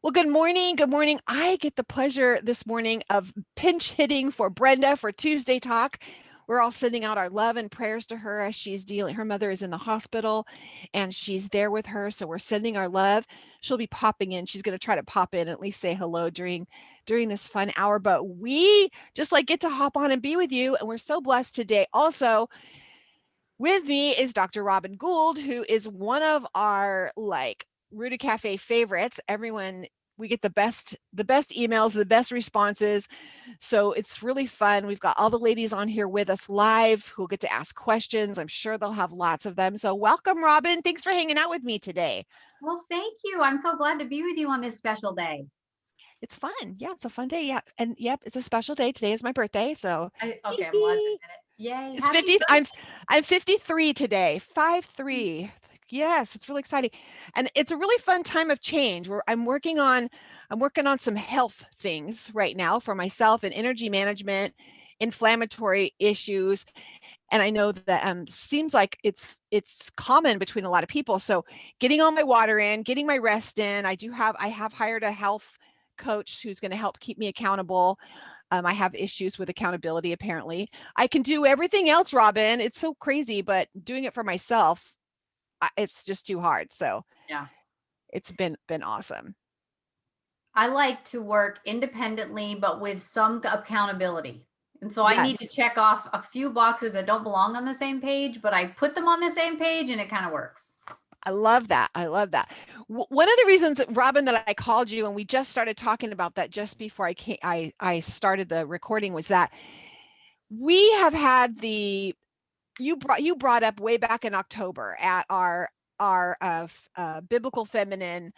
Well, good morning. Good morning. I get the pleasure this morning of pinch hitting for Brenda for Tuesday Talk. We're all sending out our love and prayers to her as she's dealing. Her mother is in the hospital and she's there with her. So we're sending our love. She'll be popping in. She's going to try to pop in, at least say hello during this fun hour. But we just like get to hop on and be with you. And we're so blessed today. Also, with me is Dr. Robin Gould, who is one of our Ruta Cafe favorites. Everyone, we get the best emails, the best responses. So it's really fun. We've got all the ladies on here with us live who'll get to ask questions. I'm sure they'll have lots of them. So welcome, Robin. Thanks for hanging out with me today. Well, thank you. I'm so glad to be with you on this special day. It's fun. Yeah, it's a fun day. Yeah. And yep, it's a special day. Today is my birthday. So Okay, I'm glad to admit it. Yay, it's happy 50. birthday. I'm 53 today. 5'3". Yes, it's really exciting. And it's a really fun time of change where I'm working on some health things right now for myself and energy management, inflammatory issues. And I know that seems like it's common between a lot of people. So getting all my water in, getting my rest in. I have hired a health coach who's going to help keep me accountable. I have issues with accountability, apparently. I can do everything else, Robin. It's so crazy, but doing it for myself, it's just too hard. So Yeah. it's been awesome. I like to work independently, but with some accountability. And so I need to Yes. check off a few boxes that don't belong on the same page, but I put them on the same page and it kind of works. I love that. I love that. One of the reasons, Robin, that I called you and we just started talking about that just before I started the recording was that we have had you brought up way back in October at our biblical feminine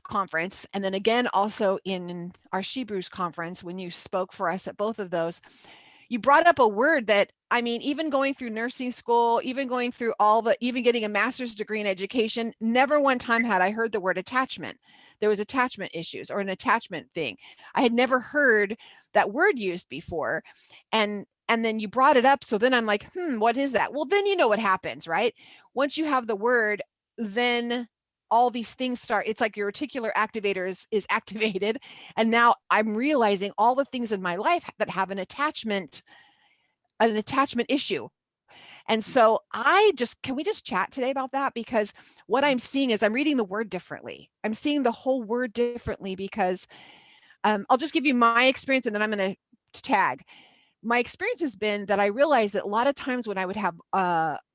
conference, and then again also in our She Brews conference when you spoke for us at both of those. You brought up a word that, I mean, even going through nursing school, even going through even getting a master's degree in education, never one time had I heard the word attachment. There was attachment issues or an attachment thing. I had never heard that word used before. And then you brought it up. So then I'm like, what is that? Well, then you know what happens, right? Once you have the word, then all these things start. It's like your reticular activator is activated. And now I'm realizing all the things in my life that have an attachment issue. And so can we just chat today about that? Because what I'm seeing is I'm reading the word differently. I'm seeing the whole word differently because I'll just give you my experience and then I'm going to tag. My experience has been that I realized that a lot of times when I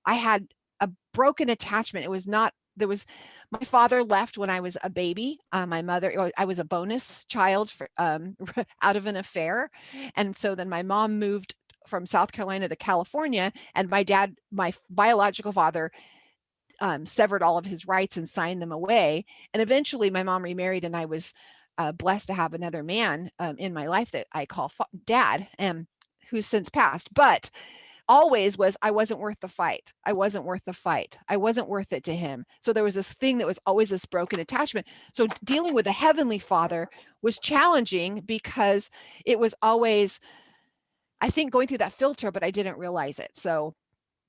had a broken attachment. It was not, there was, my father left when I was a baby. My mother, I was a bonus child out of an affair. And so then my mom moved from South Carolina to California, and my dad, my biological father, severed all of his rights and signed them away. And eventually my mom remarried, and I was blessed to have another man in my life that I call dad, who's since passed. But always was, I wasn't worth the fight. I wasn't worth the fight. I wasn't worth it to him. So there was this thing that was always this broken attachment. So dealing with a heavenly father was challenging because it was always, I think, going through that filter, but I didn't realize it. So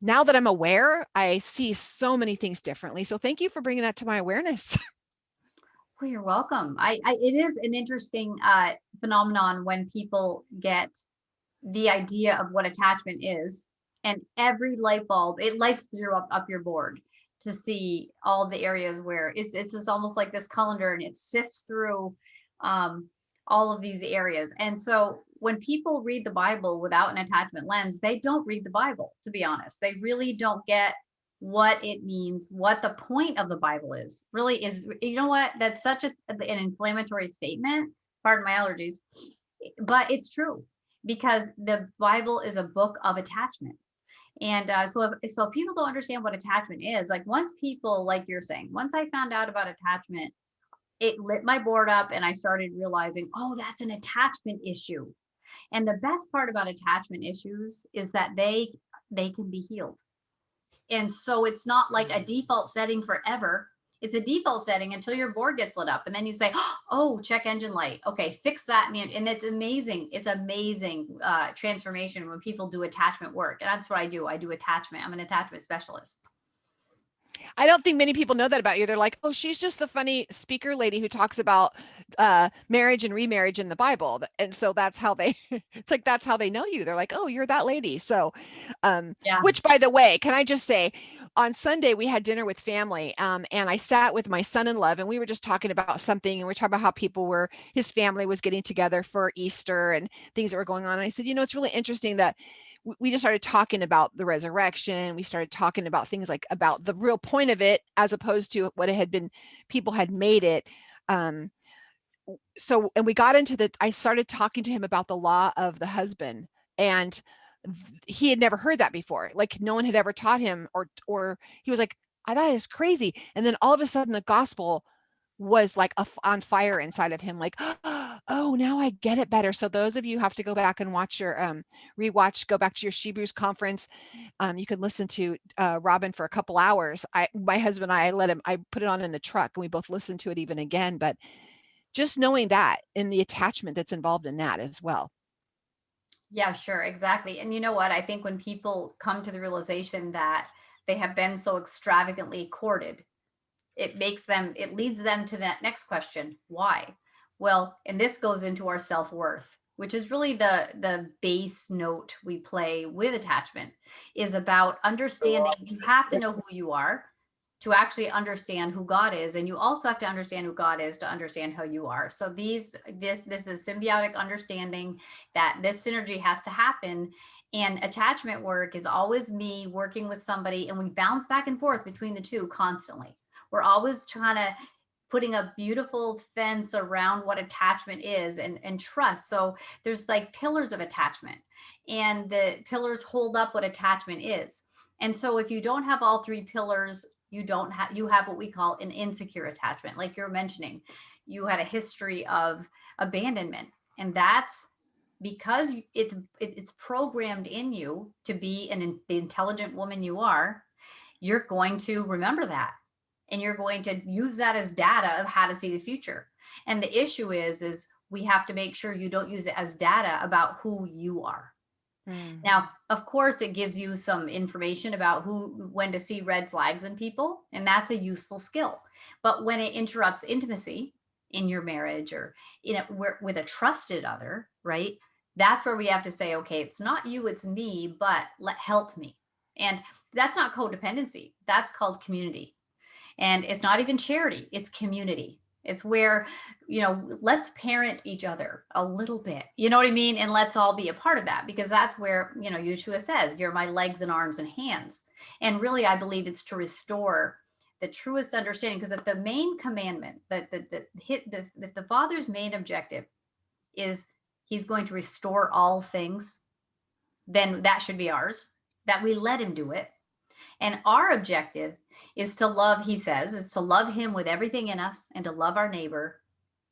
now that I'm aware, I see so many things differently. So thank you for bringing that to my awareness. Well, you're welcome. It is an interesting phenomenon when people get the idea of what attachment is, and every light bulb, it lights through up your board to see all the areas where it's just almost like this colander, and it sifts through um, all of these areas. And so when people read the Bible without an attachment lens, they don't read the Bible, to be honest. They really don't get what it means, what the point of the Bible is. Really is, you know what? That's such an inflammatory statement. Pardon my allergies, but it's true, because the Bible is a book of attachment. And so if people don't understand what attachment is, like once people, like you're saying, once I found out about attachment, it lit my board up and I started realizing, oh, that's an attachment issue. And the best part about attachment issues is that they can be healed. And so it's not like a default setting forever. It's a default setting until your board gets lit up. And then you say, oh, check engine light. Okay, fix that. And it's amazing. It's amazing transformation when people do attachment work. And that's what I do. I do attachment. I'm an attachment specialist. I don't think many people know that about you. They're like, oh, she's just the funny speaker lady who talks about marriage and remarriage in the Bible. And so that's how they, it's like, that's how they know you. They're like, oh, you're that lady. So, Yeah. which by the way, can I just say, on Sunday we had dinner with family, and I sat with my son-in-law and we were just talking about something, and we were talking about how people were, his family was getting together for Easter and things that were going on. And I said, it's really interesting that we just started talking about the resurrection. We started talking about things like about the real point of it, as opposed to what it had been, people had made it. Um, so, and we got into I started talking to him about the law of the husband, and he had never heard that before. Like no one had ever taught him, or he was like, I thought it was crazy. And then all of a sudden the gospel was like on fire inside of him, like, oh, now I get it better. So those of you who have to go back and watch your rewatch, go back to your Shebrews conference. You can listen to Robin for a couple hours. My husband and I put it on in the truck and we both listened to it even again. But just knowing that and the attachment that's involved in that as well. Yeah, sure, exactly. And you know what? I think when people come to the realization that they have been so extravagantly courted, it leads them to that next question: why? Well, and this goes into our self-worth, which is really the base note we play with attachment, is about understanding. You have to know who you are to actually understand who God is, and you also have to understand who God is to understand how you are. So this is symbiotic understanding, that this synergy has to happen. And attachment work is always me working with somebody, and we bounce back and forth between the two constantly. We're always trying to putting a beautiful fence around what attachment is, and trust. So there's like pillars of attachment, and the pillars hold up what attachment is. And so if you don't have all three pillars, you have what we call an insecure attachment. Like you're mentioning, you had a history of abandonment, and that's because it's programmed in you to be the intelligent woman you are. You're going to remember that, and you're going to use that as data of how to see the future. And the issue is we have to make sure you don't use it as data about who you are. Now, of course, it gives you some information about when to see red flags in people, and that's a useful skill. But when it interrupts intimacy in your marriage, or with a trusted other, right? That's where we have to say, okay, it's not you, it's me, but help me. And that's not codependency. That's called community. And it's not even charity, it's community. It's where, let's parent each other a little bit, you know what I mean? And let's all be a part of that, because that's where, Yeshua says, you're my legs and arms and hands. And really, I believe it's to restore the truest understanding, because if the main commandment, that the Father's main objective is he's going to restore all things, then that should be ours, that we let him do it. And our objective is to love, he says, is to love him with everything in us and to love our neighbor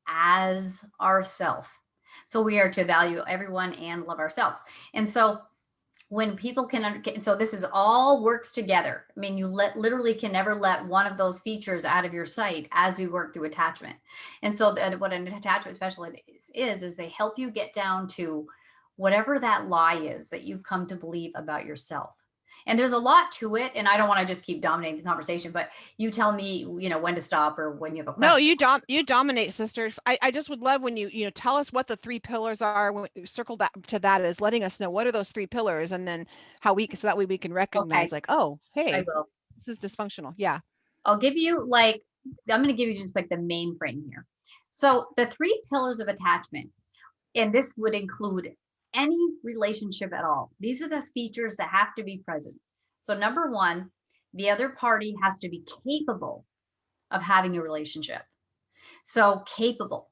as ourself. So we are to value everyone and love ourselves. And so when people so this is all works together. I mean, you literally can never let one of those features out of your sight as we work through attachment. And so what an attachment specialist is they help you get down to whatever that lie is that you've come to believe about yourself. And there's a lot to it, and I don't want to just keep dominating the conversation, but you tell me, when to stop or when you have a question. No, you dominate, sister. I just would love when you tell us what the three pillars are. When you circle that to that is letting us know what are those three pillars, and then so that way we can recognize, Okay, like, oh, I hey, will. this is dysfunctional. Yeah. I'm going to give you just like the main frame here. So the three pillars of attachment, and this would include any relationship at all. These are the features that have to be present. So number one, the other party has to be capable of having a relationship. So capable.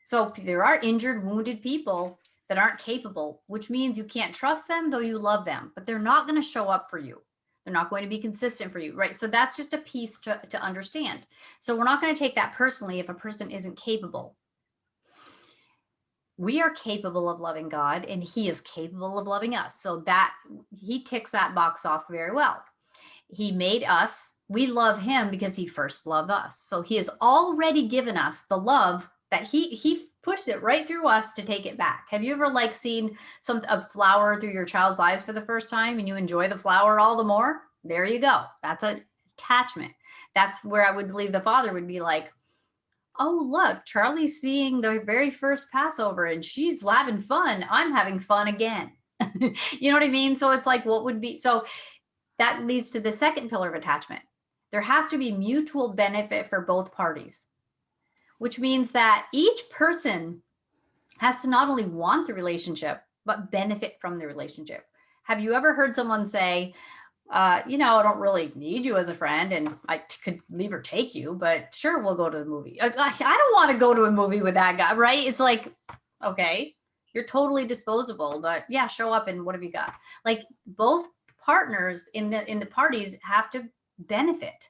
So there are injured, wounded people that aren't capable, which means you can't trust them, though you love them, but they're not going to show up for you. They're not going to be consistent for you, right? So that's just a piece to understand. So we're not going to take that personally if a person isn't capable. We are capable of loving God, and he is capable of loving us. So that he ticks that box off very well. He made us. We love him because he first loved us. So he has already given us the love that he pushed it right through us to take it back. Have you ever seen a flower through your child's eyes for the first time and you enjoy the flower all the more? There you go. That's detachment. That's where I would believe the father would be like, oh, look, Charlie's seeing the very first Passover and she's having fun. I'm having fun again. You know what I mean? So it's like, what would be, so that leads to the second pillar of attachment. There has to be mutual benefit for both parties, which means that each person has to not only want the relationship, but benefit from the relationship. Have you ever heard someone say, I don't really need you as a friend and I could leave or take you, but sure, we'll go to the movie. I don't want to go to a movie with that guy, right? It's like, okay, you're totally disposable, but yeah, show up and what have you got? Like both partners in the parties have to benefit.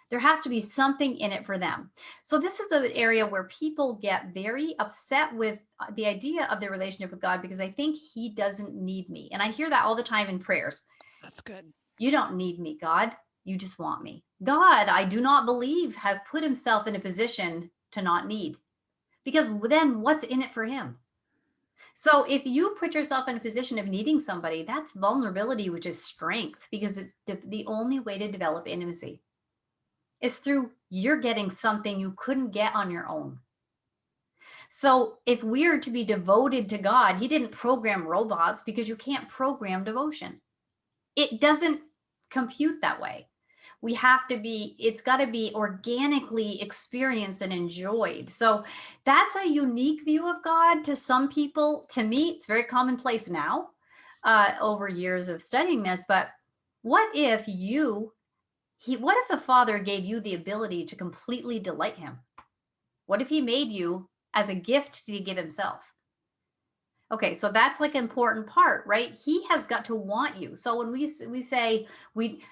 There has to be something in it for them. So this is an area where people get very upset with the idea of their relationship with God because I think he doesn't need me. And I hear that all the time in prayers. That's good. You don't need me, God. You just want me. God, I do not believe, has put himself in a position to not need. Because then what's in it for him? So if you put yourself in a position of needing somebody, that's vulnerability, which is strength, because it's the only way to develop intimacy is through you're getting something you couldn't get on your own. So if we're to be devoted to God, he didn't program robots because you can't program devotion. It doesn't compute that way. We have to be, it's got to be organically experienced and enjoyed. So that's a unique view of God to some people. To me, it's very commonplace now over years of studying this. But what if what if the Father gave you the ability to completely delight him? What if he made you as a gift to give himself? Okay, so that's like an important part, right? He has got to want you. So when we say we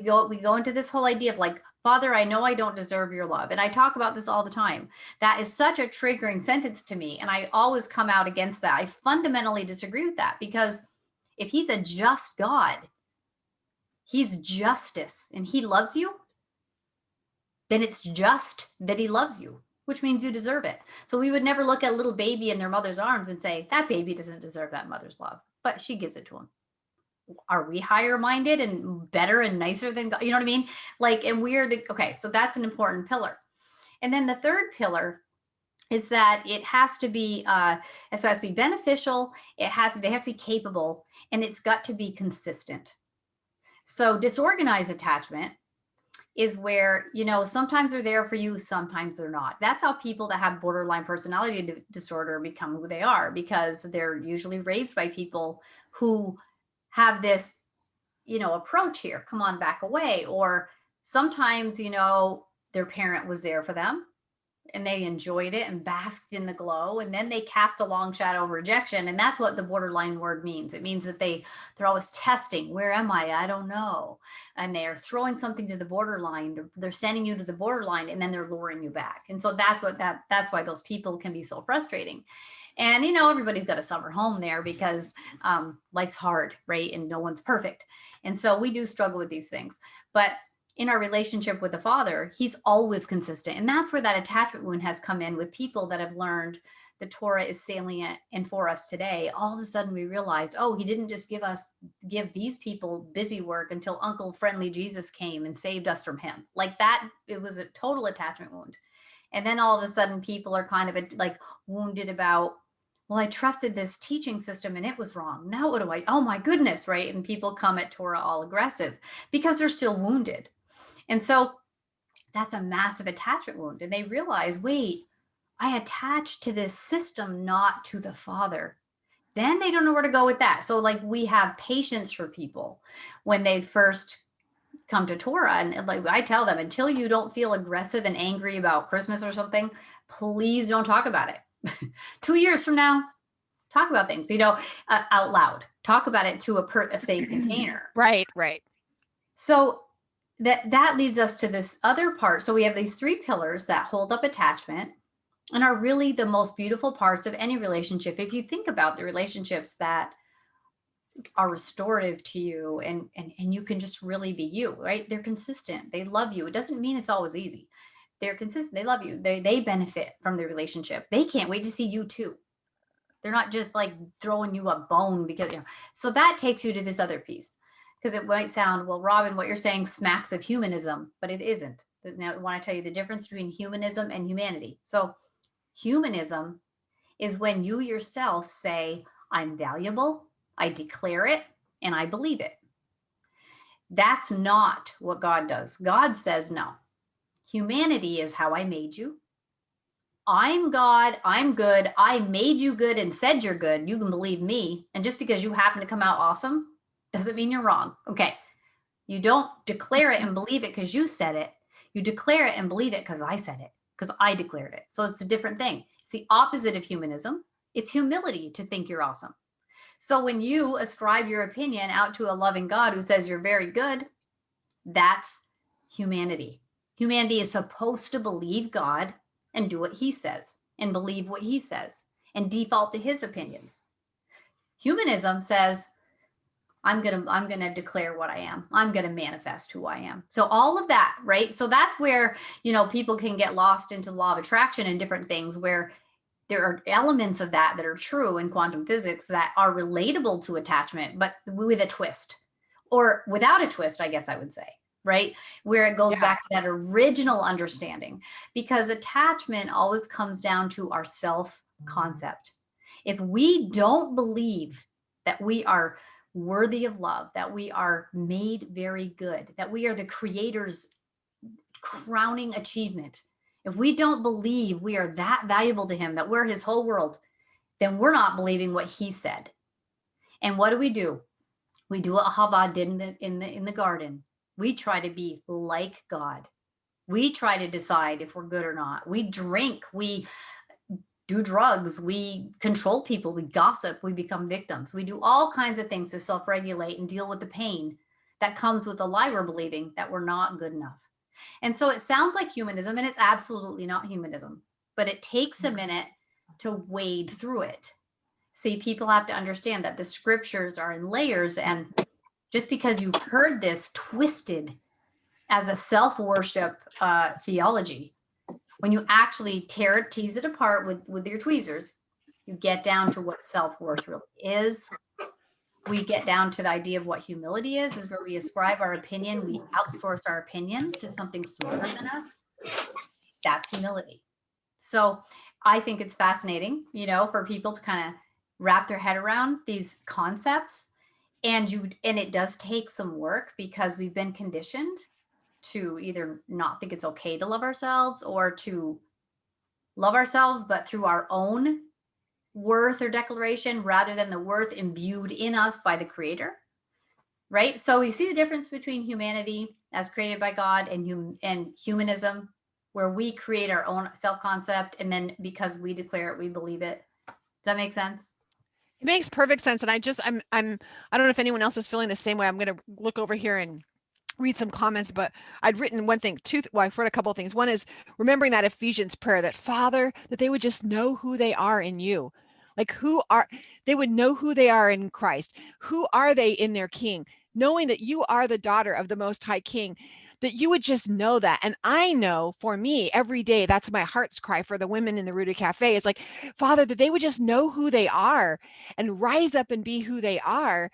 go into this whole idea of like, Father, I know I don't deserve your love. And I talk about this all the time. That is such a triggering sentence to me. And I always come out against that. I fundamentally disagree with that because if he's a just God, he's justice and he loves you, then it's just that he loves you, which means you deserve it. So we would never look at a little baby in their mother's arms and say, that baby doesn't deserve that mother's love, but she gives it to him. Are we higher minded and better and nicer than God? You know what I mean? Like, and okay, so that's an important pillar. And then the third pillar is that it has to be, beneficial. They have to be capable, and it's got to be consistent. So disorganized attachment is where, sometimes they're there for you, sometimes they're not. That's how people that have borderline personality disorder become who they are, because they're usually raised by people who have this, approach here, come on, back away. Or sometimes, their parent was there for them and they enjoyed it and basked in the glow, and then they cast a long shadow of rejection. And that's what the borderline word means. It means that they're always testing, where am I don't know, and they're throwing something to the borderline, they're sending you to the borderline, and then they're luring you back. And so that's why those people can be so frustrating. And everybody's got a summer home there because life's hard, right? And no one's perfect, and so we do struggle with these things. But in our relationship with the Father, he's always consistent. And that's where that attachment wound has come in with people that have learned the Torah is salient and for us today. All of a sudden we realized, oh, he didn't just give these people busy work until Uncle Friendly Jesus came and saved us from him. Like that, it was a total attachment wound. And then all of a sudden people are kind of like wounded about, well, I trusted this teaching system and it was wrong. Now what do oh my goodness, right? And people come at Torah all aggressive because they're still wounded. And so that's a massive attachment wound. And they realize, wait, I attached to this system, not to the Father. Then they don't know where to go with that. So like we have patience for people when they first come to Torah. And like I tell them, until you don't feel aggressive and angry about Christmas or something, please don't talk about it. 2 years from now, talk about things, out loud. Talk about it to a safe container. Right. So that leads us to this other part. So we have these three pillars that hold up attachment and are really the most beautiful parts of any relationship. If you think about the relationships that are restorative to you and you can just really be you, right? They're consistent. They love you. It doesn't mean it's always easy. They're consistent. They love you. They benefit from the relationship. They can't wait to see you too. They're not just like throwing you a bone because, so that takes you to this other piece. because it might sound, well, Robin, what you're saying smacks of humanism, but it isn't. Now, I want to tell you the difference between humanism and humanity. So, humanism is when you yourself say, I'm valuable, I declare it, and I believe it. That's not what God does. God says, no. Humanity is how I made you. I'm God, I'm good. I made you good and said you're good. You can believe me. And just because you happen to come out awesome doesn't mean you're wrong. Okay. You don't declare it and believe it because you said it. You declare it and believe it because I said it, because I declared it. So it's a different thing. It's the opposite of humanism. It's humility to think you're awesome. So when you ascribe your opinion out to a loving God who says you're very good, that's humanity. Humanity is supposed to believe God and do what he says and believe what he says and default to his opinions. Humanism says, I'm gonna declare what I am. I'm gonna manifest who I am. So all of that, right? So that's where, people can get lost into the law of attraction and different things where there are elements of that are true in quantum physics that are relatable to attachment, but with a twist, or without a twist, I guess I would say, right? Where it goes back to that original understanding, because attachment always comes down to our self concept. If we don't believe that we are worthy of love, that we are made very good, that we are the creator's crowning achievement, if we don't believe we are that valuable to him, that we're his whole world, then we're not believing what he said. And what do? We do what Hava did in the garden. We try to be like God. We try to decide if we're good or not. We drink, we do drugs, we control people, we gossip, we become victims. We do all kinds of things to self-regulate and deal with the pain that comes with the lie we're believing that we're not good enough. And so it sounds like humanism, and it's absolutely not humanism, but it takes a minute to wade through it. See, people have to understand that the scriptures are in layers, and just because you've heard this twisted as a self-worship theology, when you actually tease it apart with your tweezers, you get down to what self-worth really is. We get down to the idea of what humility is where we ascribe our opinion, we outsource our opinion to something smarter than us. That's humility. So I think it's fascinating, for people to kind of wrap their head around these concepts. And it does take some work because we've been conditioned to either not think it's okay to love ourselves, or to love ourselves, but through our own worth or declaration rather than the worth imbued in us by the creator, right? So we see the difference between humanity as created by God and humanism, where we create our own self-concept, and then because we declare it, we believe it. Does that make sense? It makes perfect sense. And I don't know if anyone else is feeling the same way. I'm going to look over here and read some comments, but I'd written one thing, I've read a couple of things. One is remembering that Ephesians prayer, that Father, that they would just know who they are in you. Like they would know who they are in Christ. Who are they in their King? Knowing that you are the daughter of the Most High King, that you would just know that. And I know for me every day, that's my heart's cry for the women in the Rooted Cafe. It's like, Father, that they would just know who they are and rise up and be who they are,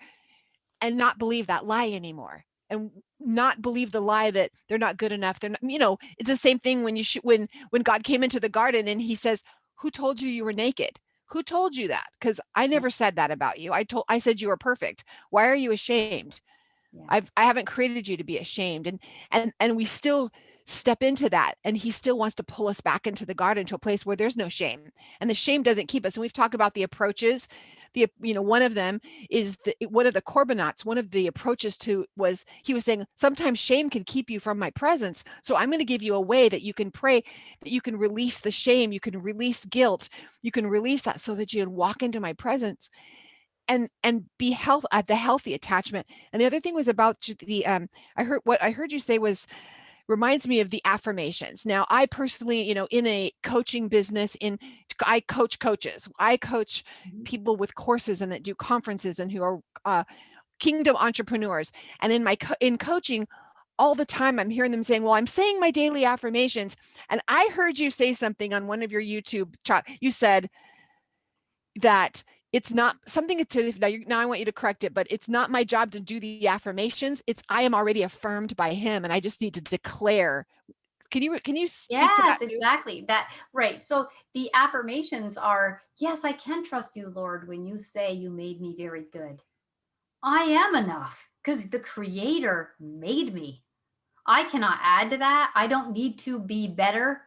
and not believe that lie anymore, and not believe the lie that they're not good enough. They're not, it's the same thing when God came into the garden and he says, who told you were naked? Who told you that? Because I never said that about you. I said you were perfect. Why are you ashamed? Yeah. I haven't created you to be ashamed. And we still step into that, and he still wants to pull us back into the garden, to a place where there's no shame, and the shame doesn't keep us. And we've talked about the approaches. One of them is one of the Corbinats. One of the approaches he was saying, sometimes shame can keep you from my presence. So I'm going to give you a way that you can pray, that you can release the shame, you can release guilt, you can release that, so that you can walk into my presence and be at the healthy attachment. And the other thing was about I heard you say reminds me of the affirmations. Now, I personally, in a coaching business, I coach coaches. I coach people with courses and that do conferences and who are kingdom entrepreneurs. And in coaching, all the time I'm hearing them saying, well, I'm saying my daily affirmations. And I heard you say something on one of your YouTube chat. You said that it's not something to now I want you to correct it, but it's not my job to do the affirmations. It's I am already affirmed by him and I just need to declare. Can you speak to that Yes, too? exactly. That right. So the affirmations are, yes, I can trust you, Lord, when you say you made me very good. I am enough because the creator made me. I cannot add to that. I don't need to be better.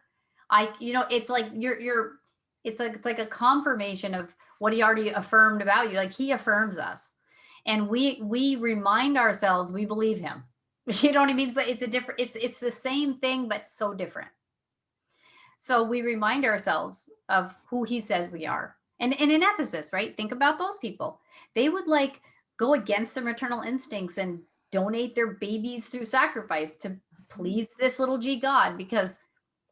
It's like it's like a confirmation of what he already affirmed about you. Like he affirms us. And we remind ourselves we believe him. You know what I mean? But it's the same thing, but so different. So we remind ourselves of who he says we are. And in Ephesus, right? Think about those people. They would like go against their maternal instincts and donate their babies through sacrifice to please this little g God because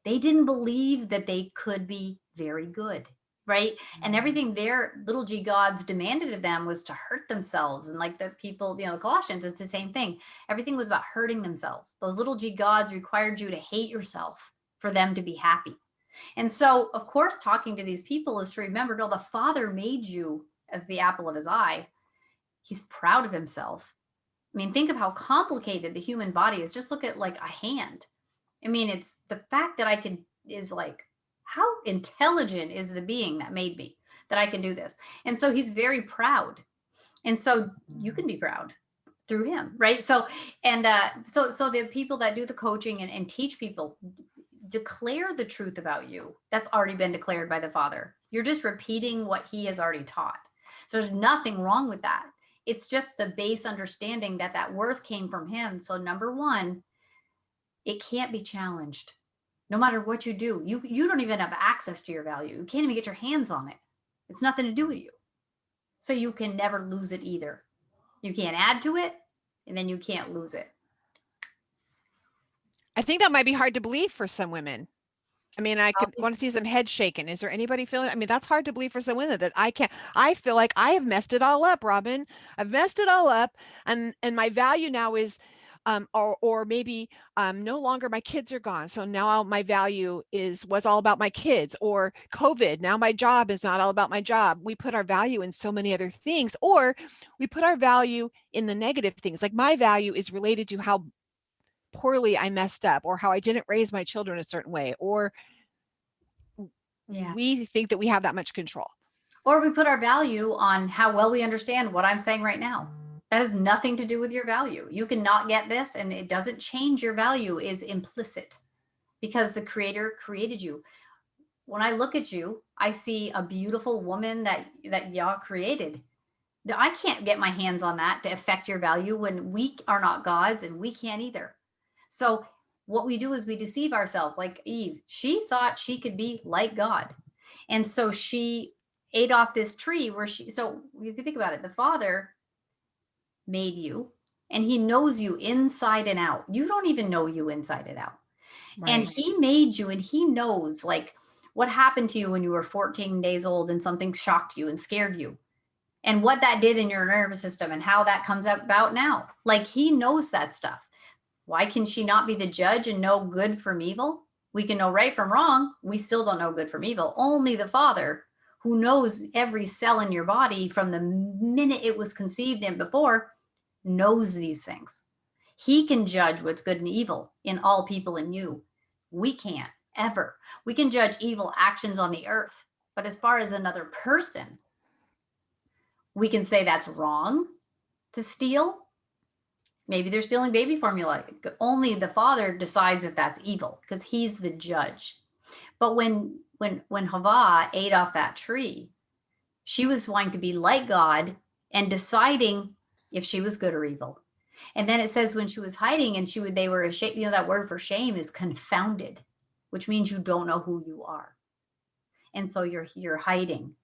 they didn't believe that they could be very good, right? And everything their little g gods demanded of them was to hurt themselves. And like the people, the Colossians, it's the same thing. Everything was about hurting themselves. Those little g gods required you to hate yourself for them to be happy. And so, of course, talking to these people is to remember, no, the Father made you as the apple of his eye. He's proud of himself. I mean, think of how complicated the human body is. Just look at like a hand. I mean, it's the fact that I can is like, how intelligent is the being that made me that I can do this? And so he's very proud. And so you can be proud through him, right? So, and so the people that do the coaching and teach people declare the truth about you that's already been declared by the Father. You're just repeating what he has already taught. So there's nothing wrong with that. It's just the base understanding that that worth came from him. So number one, it can't be challenged. No matter what you do, you don't even have access to your value. You can't even get your hands on it. It's nothing to do with you. So you can never lose it either. You can't add to it, and then you can't lose it. I think that might be hard to believe for some women. I mean, I could want to see some head shaking. Is there anybody feeling? I mean, that's hard to believe for some women that I can't. I feel like I have messed it all up, Robin. I've messed it all up, and my value now is, or maybe no longer my kids are gone, so now my value was all about my kids. Or COVID, now my job is not all about my job. We put our value in so many other things, or we put our value in the negative things. Like my value is related to how poorly I messed up or how I didn't raise my children a certain way, or Yeah. we think that we have that much control. Or we put our value on how well we understand what I'm saying right now. That has nothing to do with your value. You cannot get this, and it doesn't change your value, is implicit because the creator created you. When I look at you, I see a beautiful woman that Yah created. I can't get my hands on that to affect your value when we are not gods and we can't either. So what we do is we deceive ourselves. Like Eve, she thought she could be like God. And so she ate off this tree so if you think about it, the Father made you and he knows you inside and out. You don't even know you inside and out. And Right. he made you and he knows like what happened to you when you were 14 days old and something shocked you and scared you and what that did in your nervous system and how that comes about now. Like he knows that stuff. Why can she not be the judge and know good from evil? We can know right from wrong. We still don't know good from evil. Only the Father, who knows every cell in your body from the minute it was conceived and before, knows these things. He can judge what's good and evil in all people and you. We can't ever. We can judge evil actions on the earth. But as far as another person, we can say that's wrong to steal. Maybe they're stealing baby formula. Only the Father decides if that's evil because he's the judge. But when Hava ate off that tree, she was wanting to be like God and deciding if she was good or evil. And then it says when she was hiding and they were ashamed, that word for shame is confounded, which means you don't know who you are. And so you're hiding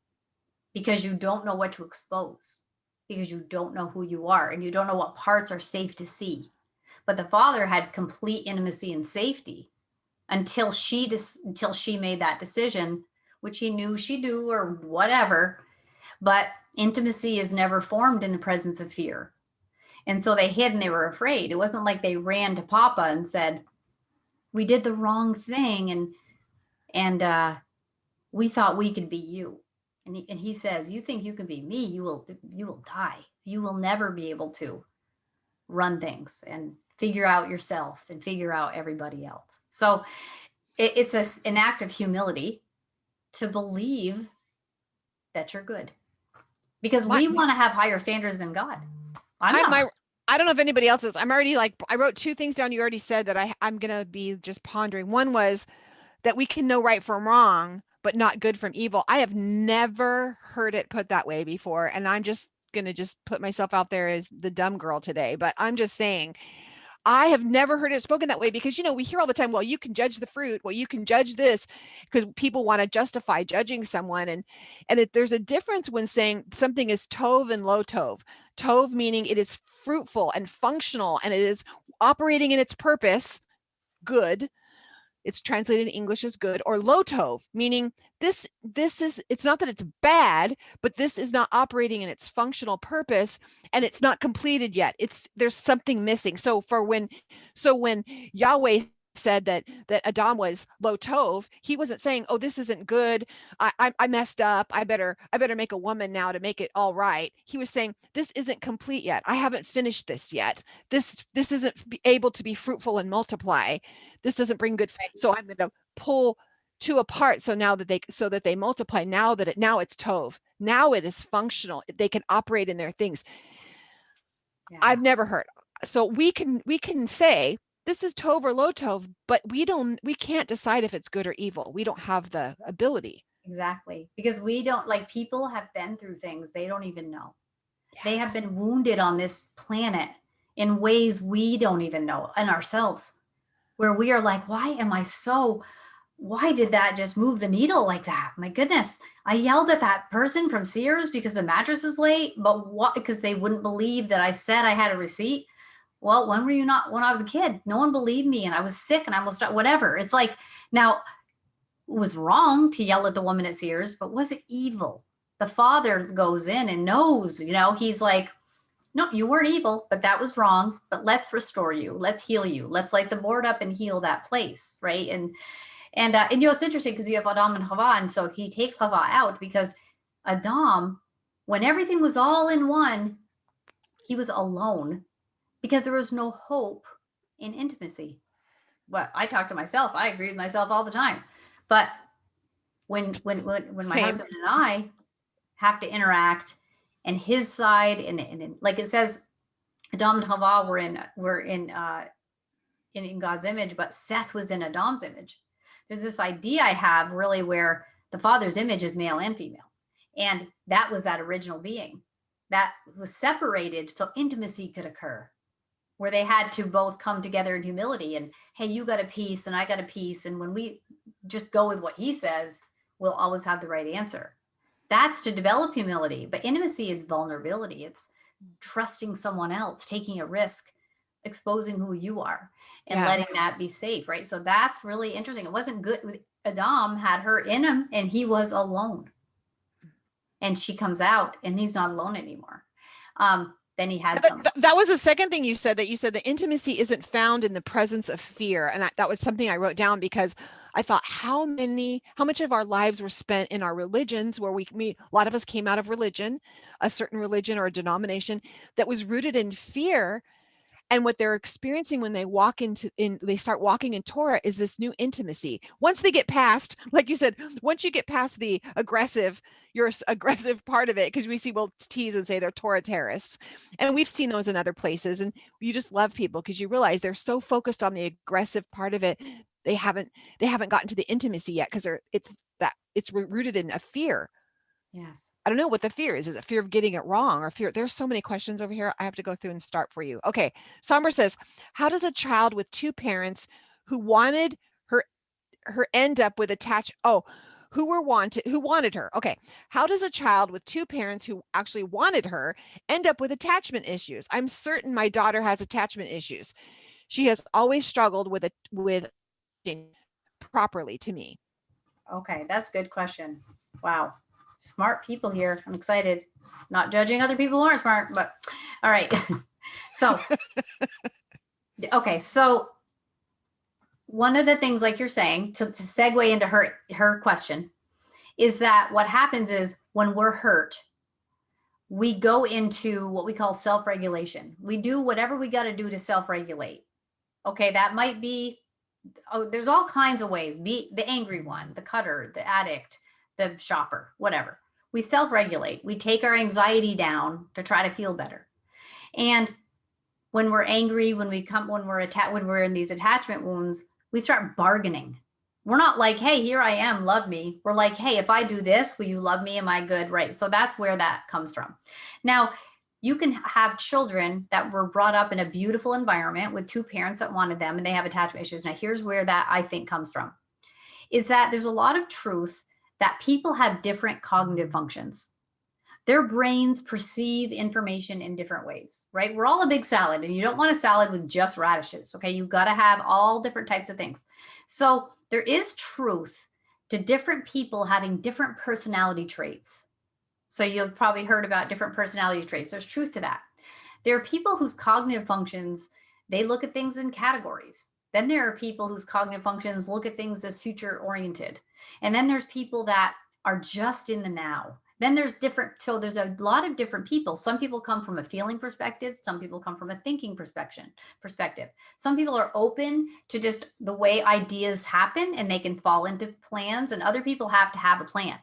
because you don't know what to expose, because you don't know who you are and you don't know what parts are safe to see. But the Father had complete intimacy and safety until she made that decision, which he knew she'd do or whatever. But intimacy is never formed in the presence of fear. And so they hid and they were afraid. It wasn't like they ran to Papa and said, we did the wrong thing and we thought we could be you. And he says, you think you can be me, you will die. You will never be able to run things and figure out yourself and figure out everybody else. So it's an act of humility to believe that you're good, because My we want to have higher standards than God. I'm my not. my I don't know if anybody else is. I'm already like I wrote two things down you already said that I'm gonna be just pondering. One was that we can know right from wrong, but not good from evil. I have never heard it put that way before, and I'm just gonna just put myself out there as the dumb girl today. But I'm just saying I have never heard it spoken that way because, we hear all the time, well, you can judge the fruit. Well, you can judge this because people want to justify judging someone. And there's a difference when saying something is tov and lo tov. Tov meaning it is fruitful and functional and it is operating in its purpose, good. It's translated in English as good, or lo tov, meaning this is, it's not that it's bad, but this is not operating in its functional purpose and it's not completed yet. There's something missing. So when Yahweh said that Adam was lo tov, he wasn't saying, oh, this isn't good. I messed up. I better make a woman now to make it all right. He was saying, this isn't complete yet. I haven't finished this yet. This isn't able to be fruitful and multiply. This doesn't bring good. So I'm going to pull two apart. So that they multiply. Now it's tov. Now it is functional. They can operate in their things. Yeah. I've never heard. So we can say this is tov or low tov, but we can't decide if it's good or evil. We don't have the ability. Exactly. Because we don't, like, people have been through things they don't even know. They have Yes. been wounded on this planet in ways we don't even know in ourselves, where we are like, why did that just move the needle like that? My goodness. I yelled at that person from Sears because the mattress was late, but what? Because they wouldn't believe that I said I had a receipt. Well, when were you not? When I was a kid, no one believed me and I was sick and I almost, whatever. It's like, now, it was wrong to yell at the woman at Sears, but was it evil? The father goes in and knows, he's like, no, you weren't evil, but that was wrong. But let's restore you. Let's heal you. Let's light the board up and heal that place, right? And it's interesting because you have Adam and Chava, and so he takes Chava out because Adam, when everything was all in one, he was alone because there was no hope in intimacy. But I talk to myself. I agree with myself all the time. But when my Same. husband and I have to interact, and his side, and like it says, Adam and Chava were in God's image, but Seth was in Adam's image. There's this idea I have, really, where the father's image is male and female, and that was that original being that was separated so intimacy could occur, where they had to both come together in humility, and, hey, you got a piece and I got a piece, and when we just go with what he says, we'll always have the right answer. That's to develop humility. But intimacy is vulnerability. It's trusting someone else, taking a risk, exposing who you are, and Yes. letting that be safe, right? So that's really interesting. It wasn't good. Adam had her in him and he was alone, and she comes out and he's not alone anymore. Then he had some. That was the second thing you said, that you said the intimacy isn't found in the presence of fear. And that was something I wrote down because I thought how much of our lives were spent in our religions, where a lot of us came out of religion, a certain religion or a denomination that was rooted in fear. And what they're experiencing when they start walking in Torah is this new intimacy. Once they get past, like you said, once you get past the aggressive part of it, because we'll tease and say they're Torah terrorists. And we've seen those in other places. And you just love people because you realize they're so focused on the aggressive part of it. They haven't gotten to the intimacy yet because it's rooted in a fear. Yes. I don't know what the fear is. Is it fear of getting it wrong, or fear? There's so many questions over here. I have to go through and start for you. Okay. Somber says, how does a child with two parents who wanted her end up with attached? Oh, who wanted her? Okay. How does a child with two parents who actually wanted her end up with attachment issues? I'm certain my daughter has attachment issues. She has always struggled with properly to me. Okay, that's a good question. Wow. Smart people here. I'm excited. Not judging other people who aren't smart, but all right. So, okay. So one of the things, like you're saying, to segue into her question, is that what happens is when we're hurt, we go into what we call self-regulation. We do whatever we got to do to self-regulate. Okay, that might be, oh, there's all kinds of ways. Be the angry one, the cutter, the addict, the shopper, whatever. We self-regulate. We take our anxiety down to try to feel better. And when we're angry, when we're in these attachment wounds, we start bargaining. We're not like, hey, here I am, love me. We're like, hey, if I do this, will you love me? Am I good? Right. So that's where that comes from. Now, you can have children that were brought up in a beautiful environment with two parents that wanted them and they have attachment issues. Now, here's where that I think comes from, is that there's a lot of truth that people have different cognitive functions. Their brains perceive information in different ways, right? We're all a big salad and you don't want a salad with just radishes, okay? You've got to have all different types of things. So there is truth to different people having different personality traits. So you've probably heard about different personality traits. There's truth to that. There are people whose cognitive functions, they look at things in categories. Then there are people whose cognitive functions look at things as future oriented. And then there's people that are just in the now. Then there's so there's a lot of different people. Some people come from a feeling perspective. Some people come from a thinking perspective. Some people are open to just the way ideas happen and they can fall into plans, and other people have to have a plan.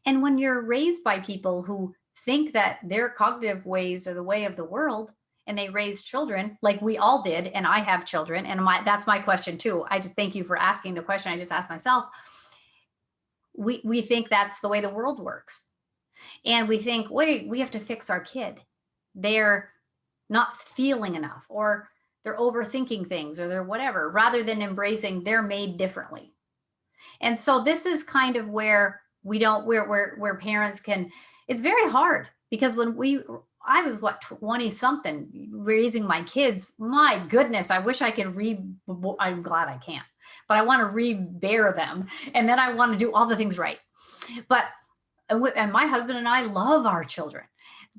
And when you're raised by people who think that their cognitive ways are the way of the world, and they raise children like we all did, and I have children, and that's my question too. I just thank you for asking the question I just asked myself. We think that's the way the world works. And we think, wait, we have to fix our kid. They're not feeling enough, or they're overthinking things, or they're whatever, rather than embracing they're made differently. And so this is kind of where we don't, where parents can, it's very hard because I was 20 something raising my kids. My goodness, I wish I could I'm glad I can't, but I want to rebear them. And then I want to do all the things right. And my husband and I love our children,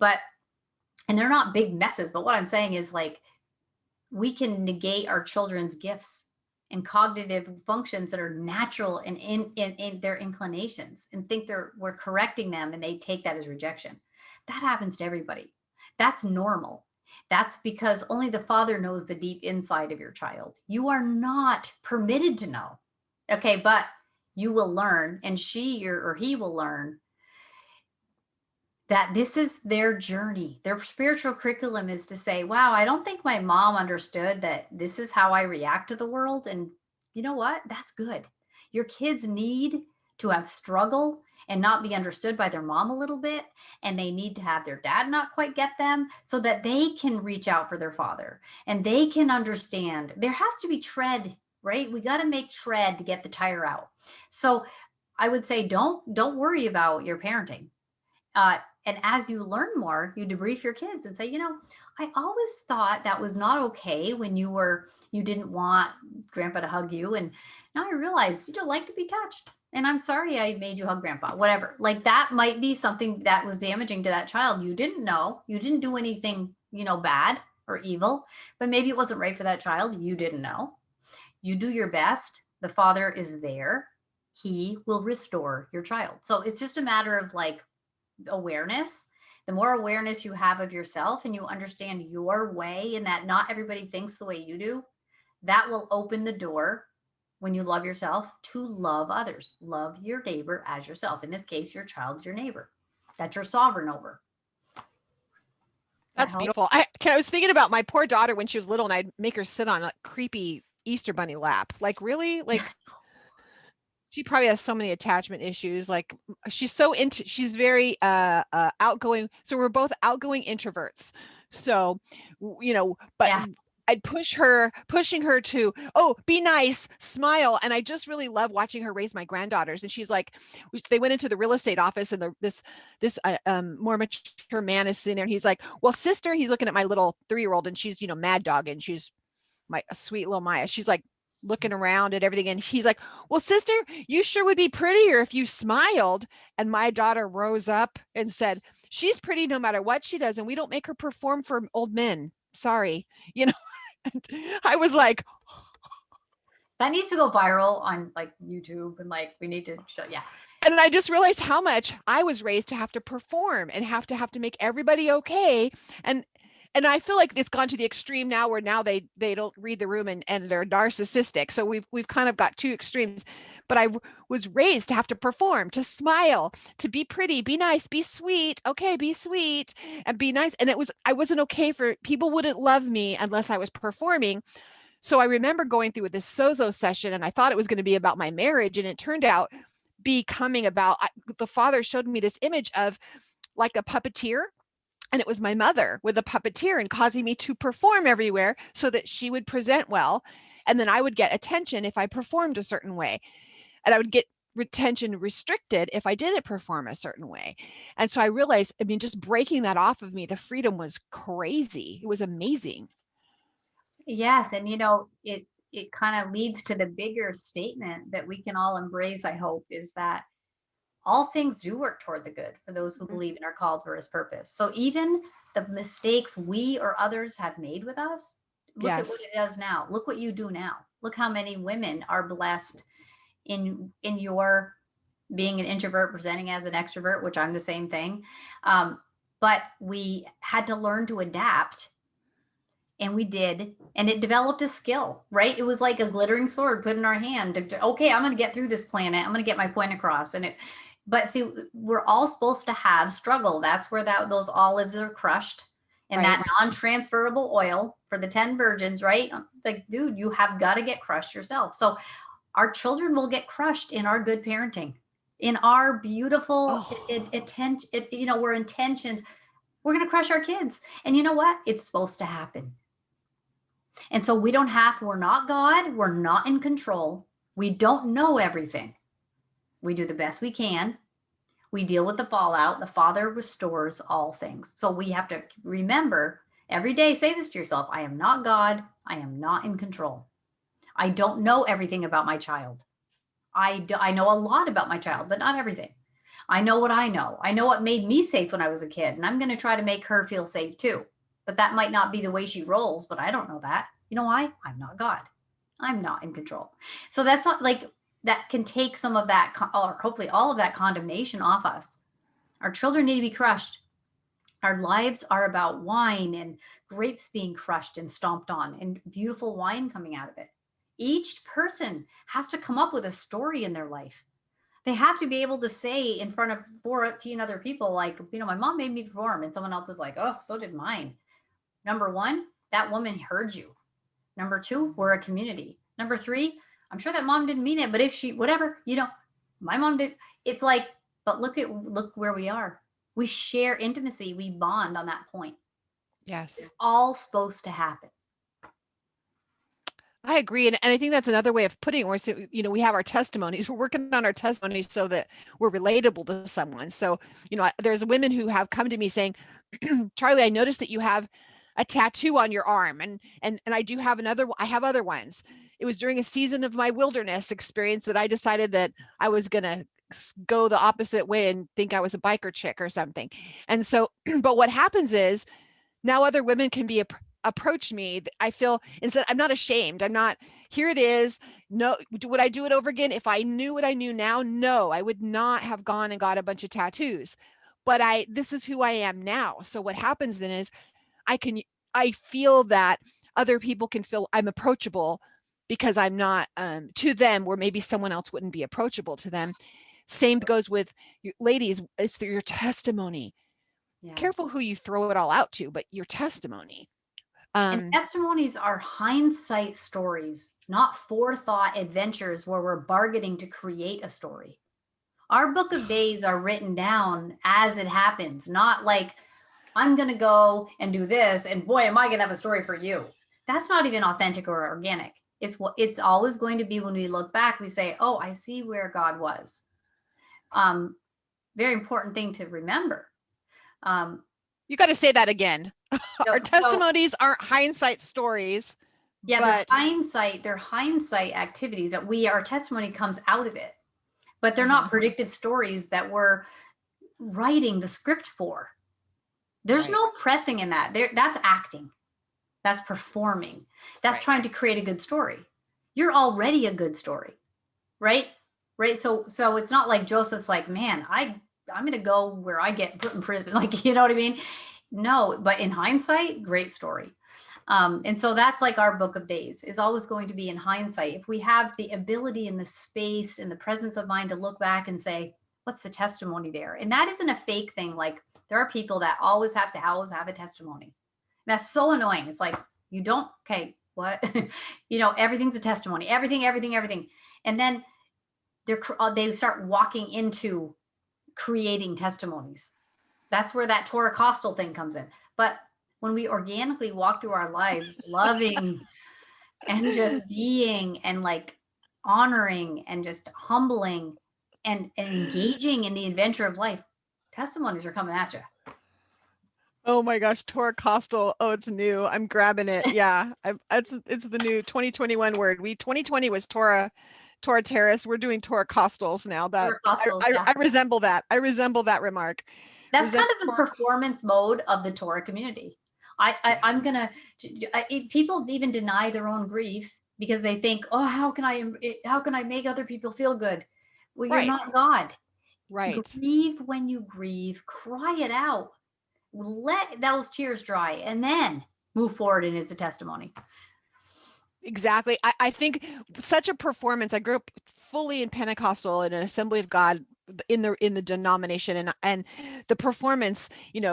and they're not big messes. But what I'm saying is, like, we can negate our children's gifts and cognitive functions that are natural and in their inclinations, and think we're correcting them, and they take that as rejection. That happens to everybody. That's normal. That's because only the Father knows the deep inside of your child. You are not permitted to know. Okay, but you will learn, and she or he will learn that this is their journey. Their spiritual curriculum is to say, wow, I don't think my mom understood that this is how I react to the world. And you know what? That's good. Your kids need to have struggle and not be understood by their mom a little bit. And they need to have their dad not quite get them so that they can reach out for their father and they can understand. There has to be tread, right? We got to make tread to get the tire out. So I would say, don't worry about your parenting. And as you learn more, you debrief your kids and say, I always thought that was not okay when you didn't want grandpa to hug you. And now I realize you don't like to be touched. And I'm sorry I made you hug grandpa, whatever. Like, that might be something that was damaging to that child. You didn't know, you didn't do anything, bad or evil, but maybe it wasn't right for that child. You didn't know. You do your best. The Father is there. He will restore your child. So it's just a matter of, like, awareness. The more awareness you have of yourself and you understand your way and that not everybody thinks the way you do, that will open the door, when you love yourself, to love others. Love your neighbor as yourself. In this case, your child's your neighbor that you're sovereign over. That's beautiful. I was thinking about my poor daughter when she was little, and I'd make her sit on a creepy Easter bunny lap. Like, really? Like, she probably has so many attachment issues. Like, she's very outgoing. So we're both outgoing introverts. So, but yeah. I'd pushing her to, be nice, smile. And I just really love watching her raise my granddaughters. And she's like, they went into the real estate office, and this more mature man is sitting there, and he's like, well, sister, he's looking at my little 3-year-old, and she's, mad dog, and she's my sweet little Maya. She's like looking around at everything, and he's like, well, sister, you sure would be prettier if you smiled. And my daughter rose up and said, she's pretty no matter what she does, and we don't make her perform for old men. Sorry. I was like, that needs to go viral on, like, YouTube, and, like, we need to show. Yeah. And I just realized how much I was raised to have to perform and have to make everybody okay. And and I feel like it's gone to the extreme now where now they don't read the room and they're narcissistic. So we've kind of got two extremes. But was raised to have to perform, to smile, to be pretty, be nice, be sweet. Okay, be sweet and be nice. And I wasn't okay for people wouldn't love me unless I was performing. So I remember going through with this sozo session and I thought it was going to be about my marriage and it turned out becoming about the father showed me this image of like a puppeteer, and it was my mother with a puppeteer and causing me to perform everywhere so that she would present well, and then I would get attention if I performed a certain way, and I would get retention restricted if I didn't perform a certain way. And so I realized, I mean, just breaking that off of me, the freedom was crazy. It was amazing. Yes, and it kind of leads to the bigger statement that we can all embrace, I hope, is that all things do work toward the good for those who Mhm. believe and are called for his purpose. So even the mistakes we or others have made with us, look at what Yes. it does now. Look what you do now. Look how many women are blessed in your being an introvert presenting as an extrovert, which I'm the same thing. But we had to learn to adapt, and we did, and it developed a skill, right? It was like a glittering sword put in our hand okay, I'm going to get through this planet, I'm going to get my point across. But see, we're all supposed to have struggle. That's where those olives are crushed, and that Right. non-transferable oil for the 10 virgins, right? Like, dude, you have got to get crushed yourself. So our children will get crushed in our good parenting, in our beautiful Oh, attention, we're intentions. We're going to crush our kids. And you know what? It's supposed to happen. And so we don't have, we're not God, we're not in control. We don't know everything. We do the best we can. We deal with the fallout. The Father restores all things. So we have to remember every day, say this to yourself: I am not God. I am not in control. I don't know everything about my child. I know a lot about my child, but not everything. I know what I know. I know what made me safe when I was a kid, and I'm going to try to make her feel safe too. But that might not be the way she rolls, but I don't know that. You know why? I'm not God. I'm not in control. So that's not like that can take some of that, or hopefully all of that condemnation off us. Our children need to be crushed. Our lives are about wine and grapes being crushed and stomped on and beautiful wine coming out of it. Each person has to come up with a story in their life. They have to be able to say in front of 14 other people, like, my mom made me perform, and someone else is like, oh, so did mine. Number one, that woman heard you. Number two, we're a community. Number three, I'm sure that mom didn't mean it, but if she, whatever, my mom did. It's like, but look where we are. We share intimacy. We bond on that point. yes. It's all supposed to happen. I agree. And I think that's another way of putting it. We have our testimonies. We're working on our testimonies so that we're relatable to someone. So, there's women who have come to me saying, Charlie, I noticed that you have a tattoo on your arm. And I do have I have other ones. It was during a season of my wilderness experience that I decided that I was going to go the opposite way and think I was a biker chick or something. And so, but what happens is now other women can approach me. I feel instead, I'm not ashamed. I'm not, here it is. No, would I do it over again? If I knew what I knew now, no, I would not have gone and got a bunch of tattoos. But this is who I am now. So what happens then is I can, I feel that other people can feel I'm approachable because I'm not to them where maybe someone else wouldn't be approachable to them. Same goes with ladies. It's your testimony. Yes. Careful who you throw it all out to, but your testimony. And testimonies are hindsight stories, not forethought adventures where we're bargaining to create a story. Our book of days are written down as it happens, not like, I'm going to go and do this, and boy, am I going to have a story for you. That's not even authentic or organic. It's always going to be, when we look back, we say, oh, I see where God was. Very important thing to remember. Um, You got to say that again. Our so testimonies aren't hindsight stories, yeah, but they're hindsight activities that our testimony comes out of it, but they're not uh-huh, predicted stories that we're writing the script for. There's right, no pressing in that. That's acting. That's performing. That's right. trying to create a good story. You're already a good story, right? right? So it's not like Joseph's like, man, I'm gonna go where I get put in prison, like, you know what I mean? No, but in hindsight, great story. And so that's like our book of days is always going to be in hindsight. If we have the ability and the space and the presence of mind to look back and say, what's the testimony there? And that isn't a fake thing. Like there are people that always have a testimony. And that's so annoying. It's like, you don't, okay, what? Everything's a testimony, everything. And then they start walking into creating testimonies. That's where that Torah Costal thing comes in. But when we organically walk through our lives loving and just being and like honoring and just humbling and engaging in the adventure of life, testimonies are coming at you. Oh my gosh, Torah Costal. Oh, it's new. I'm grabbing it. Yeah, it's the new 2021 word. 2020 was Torah Terrace. We're doing Torah Costals now. That Torah Costals, I, yeah. I resemble that. I resemble that remark. That's kind Resemble of the performance mode of the Torah community. I'm gonna. People even deny their own grief because they think, oh, how can I make other people feel good? Well, you're Right. not God. Right. Grieve when you grieve. Cry it out. Let those tears dry, and then move forward. And it's a testimony. Exactly. I think such a performance. I grew up fully in Pentecostal in an Assembly of God in the denomination, and the performance,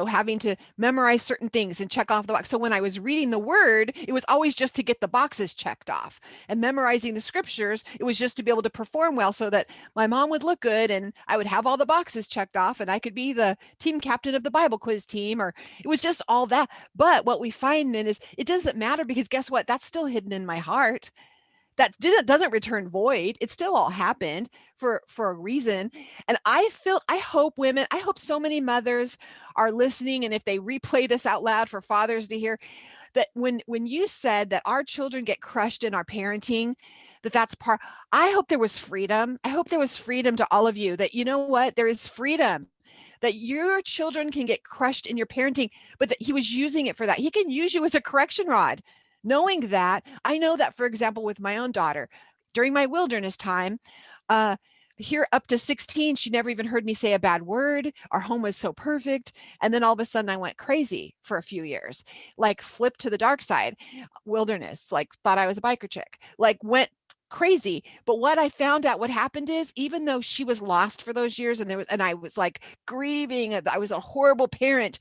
having to memorize certain things and check off the box. So when I was reading the word, it was always just to get the boxes checked off. And memorizing the scriptures, it was just to be able to perform well so that my mom would look good and I would have all the boxes checked off and I could be the team captain of the Bible quiz team, or it was just all that. But what we find then is it doesn't matter, because guess what? That's still hidden in my heart. That doesn't return void. It still all happened for a reason. And I hope so many mothers are listening, and if they replay this out loud for fathers to hear, that when you said that our children get crushed in our parenting, that's part. I hope there was freedom. I hope there was freedom to all of you, that you know what, there is freedom, that your children can get crushed in your parenting, but that he was using it for that. He can use you as a correction rod. Knowing that, I know that, for example, with my own daughter, during my wilderness time, here up to 16, she never even heard me say a bad word. Our home was so perfect. And then all of a sudden I went crazy for a few years, like flipped to the dark side, wilderness, like thought I was a biker chick, like went crazy. But what I found out, what happened is, even though she was lost for those years, and I was like grieving, I was a horrible parent,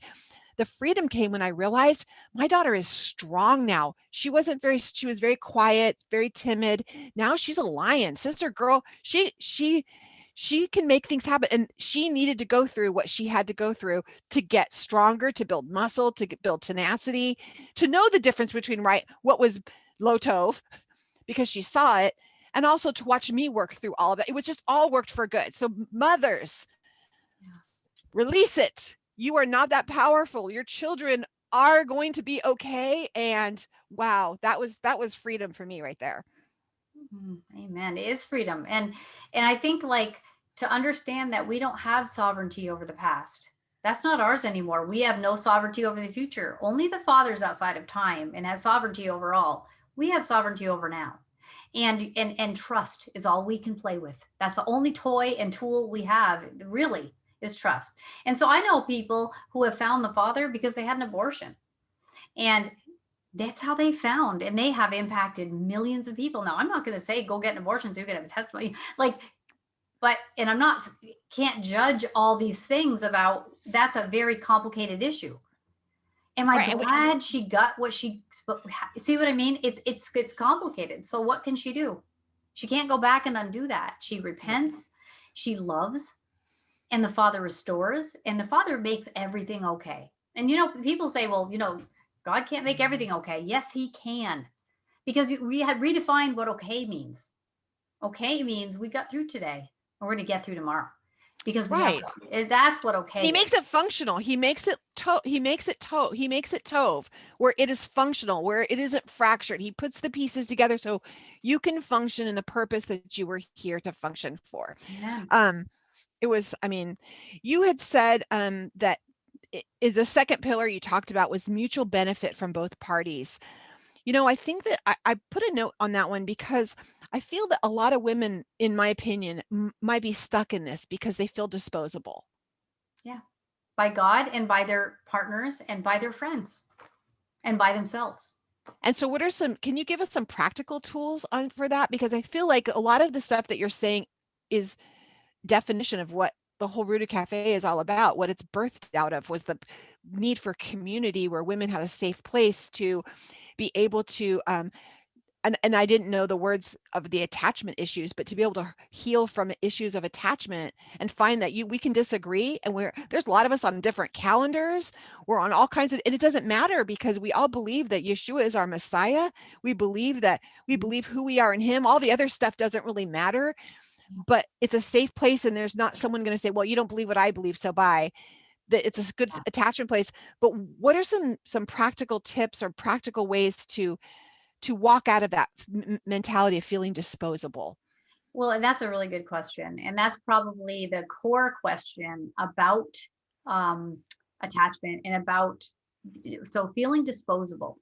the freedom came when I realized my daughter is strong now. She was very quiet, very timid. Now she's a lion, sister girl. She can make things happen. And she needed to go through what she had to go through to get stronger, to build muscle, build tenacity, to know the difference between what was low tov, because she saw it, and also to watch me work through all of it. It was just all worked for good. So mothers, release it. You are not that powerful. Your children are going to be okay. And wow, that was freedom for me right there. Amen. It is freedom. And I think, like, to understand that we don't have sovereignty over the past. That's not ours anymore. We have no sovereignty over the future. Only the Father's outside of time and has sovereignty over all. We have sovereignty over now. And trust is all we can play with. That's the only toy and tool we have, really, is trust. And so I know people who have found the Father because they had an abortion. And that's how they found, and they have impacted millions of people. Now, I'm not going to say go get an abortion so you can have a testimony, like, but, and I'm not, can't judge all these things about, that's a very complicated issue. Am I glad she got what she, see what I mean? It's complicated. So what can she do? She can't go back and undo that. She repents, she loves, and the Father restores, and the Father makes everything okay. And people say, well, God can't make everything okay. Yes, he can. Because we had redefined what okay means. Okay means we got through today, and we're going to get through tomorrow. Because that's what okay He makes it functional. He makes it tove, where it is functional, where it isn't fractured. He puts the pieces together so you can function in the purpose that you were here to function for. Yeah. It was, you had said that is the second pillar you talked about was mutual benefit from both parties. I think that I put a note on that one because I feel that a lot of women, in my opinion, might be stuck in this because they feel disposable. Yeah. By God and by their partners and by their friends and by themselves. And so what are some, can you give us some practical tools on for that? Because I feel like a lot of the stuff that you're saying is definition of what the whole Rooted Cafe is all about. What it's birthed out of was the need for community where women had a safe place to be able to and I didn't know the words of the attachment issues, but to be able to heal from issues of attachment and find that we can disagree, and there's a lot of us on different calendars. We're on all kinds of, and it doesn't matter because we all believe that Yeshua is our Messiah. We believe that we believe who we are in him. All the other stuff doesn't really matter, but it's a safe place, and there's not someone going to say, well, you don't believe what I believe, so bye. That it's a good attachment place. But what are some practical tips or practical ways to walk out of that mentality of feeling disposable? Well, and that's a really good question. And that's probably the core question about um, attachment and about, so feeling disposable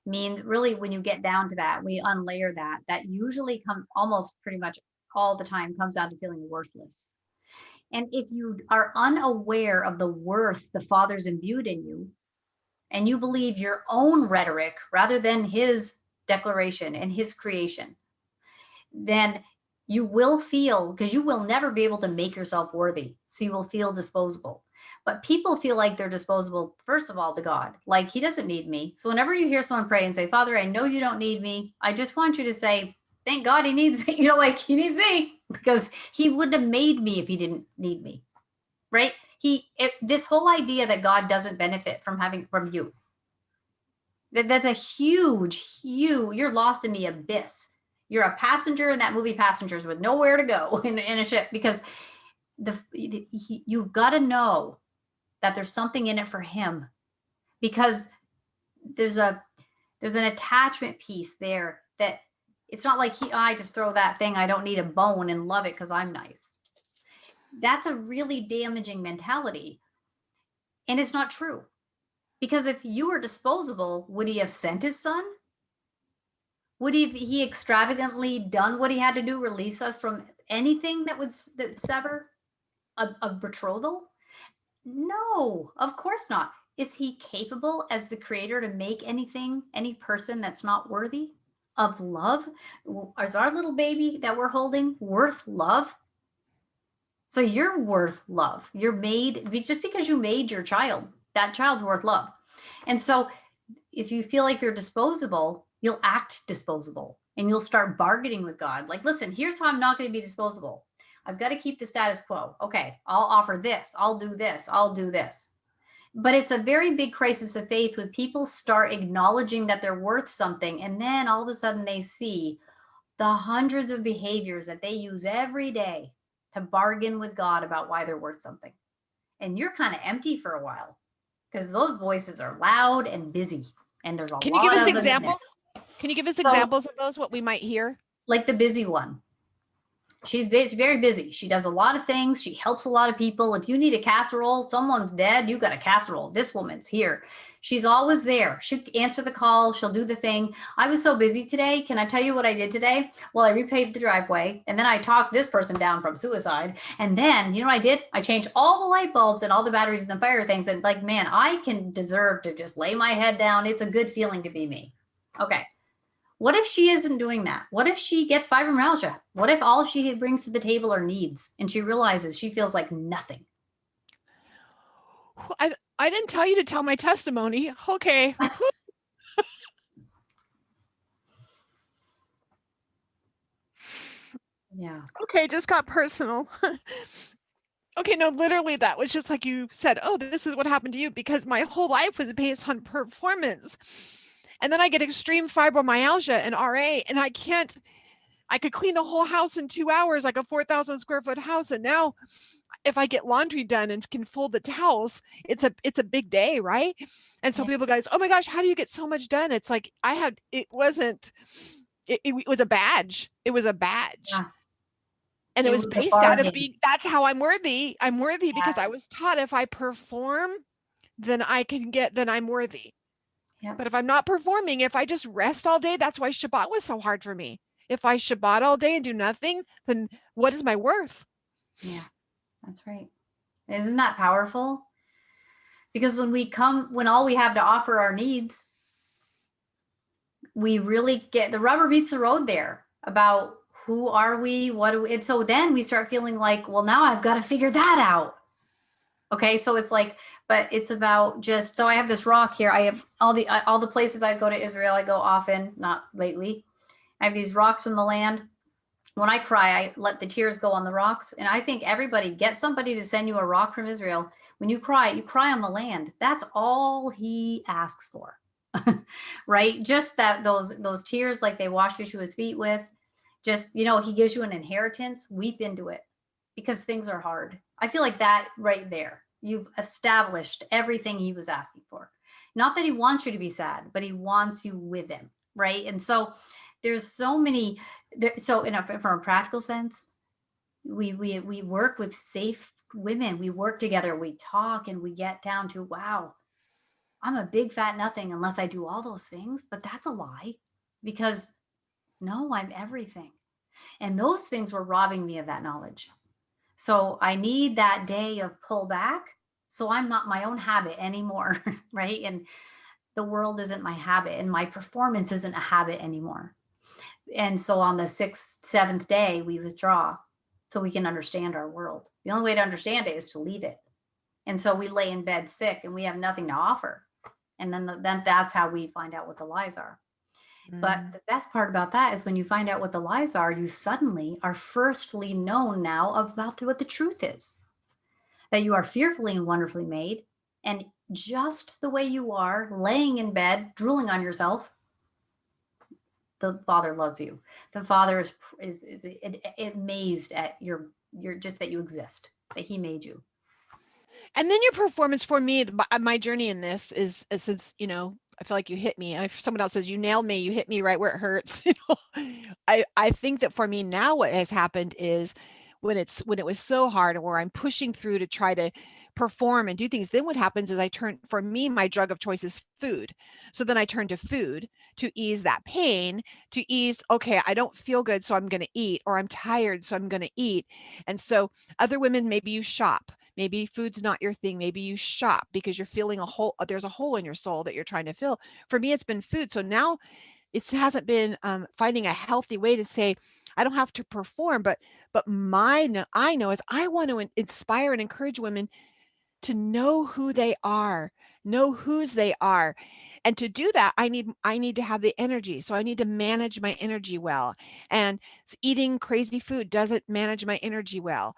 means really when you get down to that, we unlayer that, that usually comes almost pretty much all the time comes down to feeling worthless. And if you are unaware of the worth the Father's imbued in you, and you believe your own rhetoric rather than his declaration and his creation, then you will feel, because you will never be able to make yourself worthy. So you will feel disposable. But people feel like they're disposable, first of all, to God. Like he doesn't need me. So whenever you hear someone pray and say, Father, I know you don't need me. I just want you to say, thank God he needs me. Like he needs me because he wouldn't have made me if he didn't need me. Right? This whole idea that God doesn't benefit from you. That's a huge, you're lost in the abyss. You're a passenger in that movie Passengers with nowhere to go in a ship because you've got to know that there's something in it for him, because there's an attachment piece there that it's not like I just throw that thing, I don't need a bone and love it because I'm nice. That's a really damaging mentality. And it's not true. Because if you were disposable, would he have sent his son? Would he extravagantly done what he had to do, release us from anything that would sever a betrothal? No, of course not. Is he capable as the creator to make anything, any person that's not worthy of love? Is our little baby that we're holding worth love? So you're worth love. You're made, just because you made your child, that child's worth love. And so if you feel like you're disposable, you'll act disposable and you'll start bargaining with God. Like, listen, here's how I'm not going to be disposable. I've got to keep the status quo. Okay, I'll offer this. I'll do this. I'll do this. But it's a very big crisis of faith when people start acknowledging that they're worth something. And then all of a sudden they see the hundreds of behaviors that they use every day to bargain with God about why they're worth something. And you're kind of empty for a while because those voices are loud and busy. And there's a lot of them. Can you give us examples? Can you give us examples of those, what we might hear? Like the busy one. She's very busy. She does a lot of things. She helps a lot of people. If you need a casserole, someone's dead, you got a casserole. This woman's here. She's always there. She'll answer the call. She'll do the thing. I was so busy today. Can I tell you what I did today? Well, I repaved the driveway, and then I talked this person down from suicide. And then, you know what I did? I changed all the light bulbs and all the batteries and the fire things. And like, man, I can deserve to just lay my head down. It's a good feeling to be me. Okay. What if she isn't doing that? What if she gets fibromyalgia? What if all she brings to the table are needs and she realizes she feels like nothing? I didn't tell you to tell my testimony. Okay. Yeah. Okay, just got personal. Okay, no, literally that was just like you said, oh, this is what happened to you, because my whole life was based on performance. And then I get extreme fibromyalgia and RA, and I could clean the whole house in 2 hours, like a 4,000 square foot house. And now if I get laundry done and can fold the towels, it's a big day, right? And so people guys, oh my gosh, how do you get so much done? It's like it was a badge. It was a badge. Yeah. And it was based out of being, that's how I'm worthy. I'm worthy because I was taught if I perform, then I'm worthy. Yeah. But if I'm not performing, if I just rest all day, that's why Shabbat was so hard for me. If I Shabbat all day and do nothing, then what is my worth? Yeah, that's right. Isn't that powerful? Because when all we have to offer our needs, we really get, the rubber meets the road there about who are we, what do we, and so then we start feeling like, well, now I've got to figure that out. Okay, so it's like, but it's about just, so I have this rock here. I have all the places I go to Israel, I go often, not lately. I have these rocks from the land. When I cry, I let the tears go on the rocks. And I think everybody, get somebody to send you a rock from Israel. When you cry on the land. That's all he asks for. Right? Just that those tears, like they wash Yeshua's feet with, just, he gives you an inheritance, weep into it because things are hard. I feel like that right there, you've established everything he was asking for. Not that he wants you to be sad, but he wants you with him. Right. And so there's so many, so from a practical sense, we work with safe women. We work together, we talk, and we get down to, wow, I'm a big fat nothing unless I do all those things. But that's a lie, because no, I'm everything. And those things were robbing me of that knowledge. So I need that day of pullback. So I'm not my own habit anymore. Right. And the world isn't my habit, and my performance isn't a habit anymore. And so on the 6th, 7th day, we withdraw so we can understand our world. The only way to understand it is to leave it. And so we lay in bed sick and we have nothing to offer. And then that's how we find out what the lies are. But the best part about that is when you find out what the lies are, you suddenly are firstly known now about what the truth is. That you are fearfully and wonderfully made. And just the way you are, laying in bed, drooling on yourself, the Father loves you. The Father is amazed at your just that you exist, that he made you. And then your performance, for me, my journey in this is since, I feel like you hit me. And if someone else says, you nailed me, you hit me right where it hurts. I think that for me now, what has happened is when it was so hard, and where I'm pushing through to try to perform and do things, then what happens is for me, my drug of choice is food. So then I turn to food to ease that pain, to ease, okay, I don't feel good, so I'm going to eat, or I'm tired, so I'm going to eat. And so other women, maybe you shop. Maybe food's not your thing. Maybe you shop because you're feeling there's a hole in your soul that you're trying to fill. For me, it's been food. So now it hasn't been finding a healthy way to say, I don't have to perform, but I know is I want to inspire and encourage women to know who they are, know whose they are. And to do that, I need to have the energy. So I need to manage my energy well. And eating crazy food doesn't manage my energy well.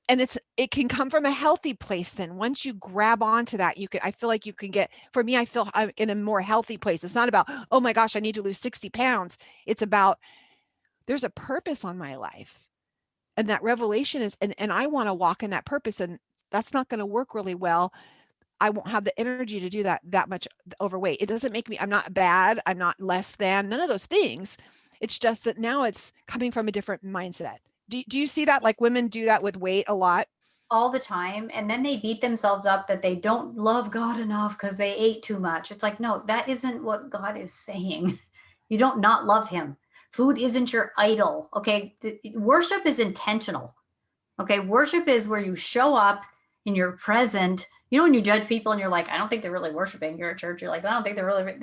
And it can come from a healthy place. Then once you grab onto that, I feel like you can get, for me, I feel I'm in a more healthy place. It's not about, oh my gosh, I need to lose 60 pounds. It's about, there's a purpose on my life. And that revelation is, and I want to walk in that purpose. And that's not going to work really well. I won't have the energy to do that much overweight. It doesn't make me, I'm not bad. I'm not less than, none of those things. It's just that now it's coming from a different mindset. Do you see that? Like women do that with weight a lot? All the time. And then they beat themselves up that they don't love God enough because they ate too much. It's like, no, that isn't what God is saying. You don't not love him. Food isn't your idol. Okay. Worship is intentional. Okay. Worship is where you show up and you're present. When you judge people and you're like, I don't think they're really worshiping. You're at church. You're like, I don't think they're really,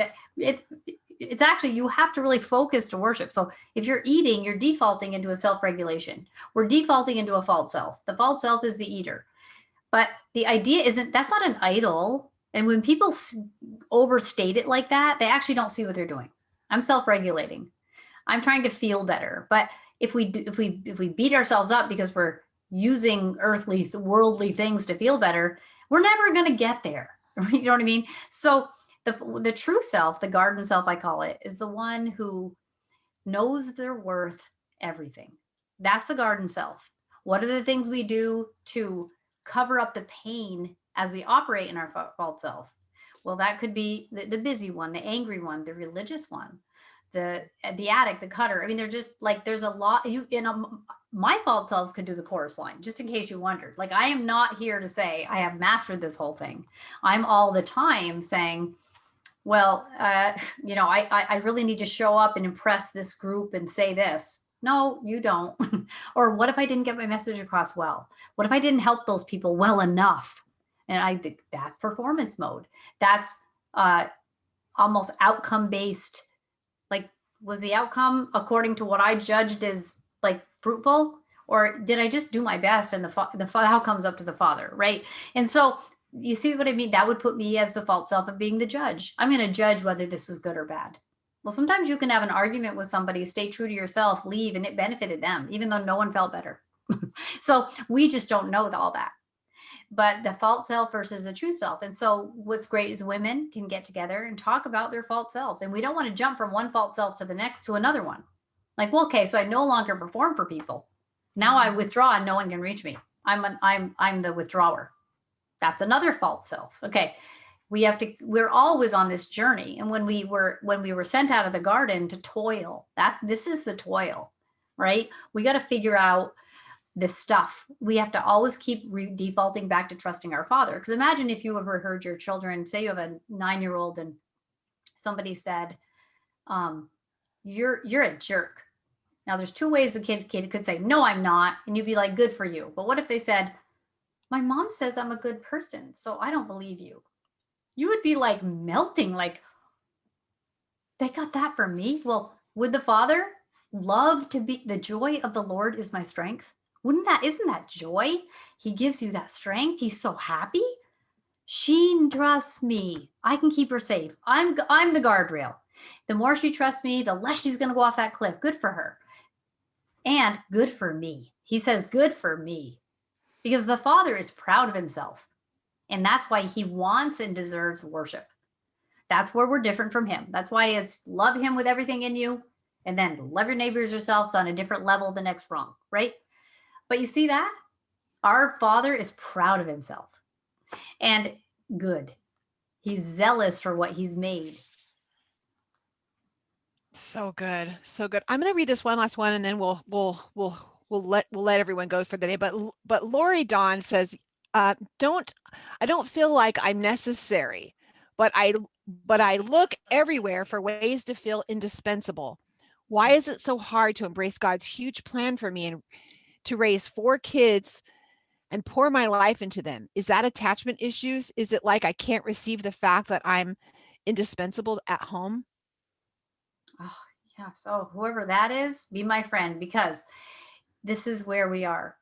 it's actually, you have to really focus to worship. So if you're eating, you're defaulting into a self-regulation. We're defaulting into a false self. The false self is the eater. But the idea that's not an idol. And when people overstate it like that, they actually don't see what they're doing. I'm self-regulating. I'm trying to feel better. But if we beat ourselves up because we're using earthly, worldly things to feel better, we're never going to get there. You know what I mean? So the true self, the garden self, I call it, is the one who knows they're worth everything. That's the garden self. What are the things we do to cover up the pain as we operate in our false self? Well, that could be the busy one, the angry one, the religious one, the addict, the cutter. I mean, they're just like, there's a lot. My false selves could do the chorus line, just in case you wondered. Like, I am not here to say I have mastered this whole thing. I'm all the time saying, well, I really need to show up and impress this group and say this. No, you don't. Or what if I didn't get my message across well? What if I didn't help those people well enough? And I think that's performance mode. That's uh, almost outcome based. Like, was the outcome according to what I judged as like fruitful? Or did I just do my best and the outcome's up to the Father, right? And so you see what I mean? That would put me as the false self of being the judge. I'm going to judge whether this was good or bad. Well, sometimes you can have an argument with somebody, stay true to yourself, leave, and it benefited them, even though no one felt better. So we just don't know all that. But the false self versus the true self. And so what's great is women can get together and talk about their false selves. And we don't want to jump from one false self to the next to another one. Like, well, okay, so I no longer perform for people. Now I withdraw and no one can reach me. I'm the withdrawer. That's another false self. Okay. We're always on this journey. And when we were sent out of the garden to toil, this is the toil, right? We got to figure out this stuff. We have to always keep defaulting back to trusting our Father. Because imagine if you ever heard your children, say you have a 9-year-old and somebody said, you're a jerk. Now there's two ways a kid could say, no, I'm not. And you'd be like, good for you. But what if they said, my mom says I'm a good person, so I don't believe you. You would be like melting, like, they got that from me. Well, would the Father love to be the joy of the Lord is my strength? Isn't that joy? He gives you that strength. He's so happy. She trusts me. I can keep her safe. I'm the guardrail. The more she trusts me, the less she's going to go off that cliff. Good for her. And good for me. He says, good for me. Because the Father is proud of himself. And that's why he wants and deserves worship. That's where we're different from him. That's why it's love him with everything in you, and then love your neighbors yourselves on a different level the next rung, right? But you see that? Our Father is proud of himself and good. He's zealous for what he's made. So good. So good. I'm going to read this one last one and then we'll let everyone go for the day. But Lori Dawn says, I don't feel like I'm necessary, but I look everywhere for ways to feel indispensable. Why is it so hard to embrace God's huge plan for me and to raise 4 kids and pour my life into them? Is that attachment issues? Is it like I can't receive the fact that I'm indispensable at home? Oh, yeah. So whoever that is, be my friend, because this is where we are.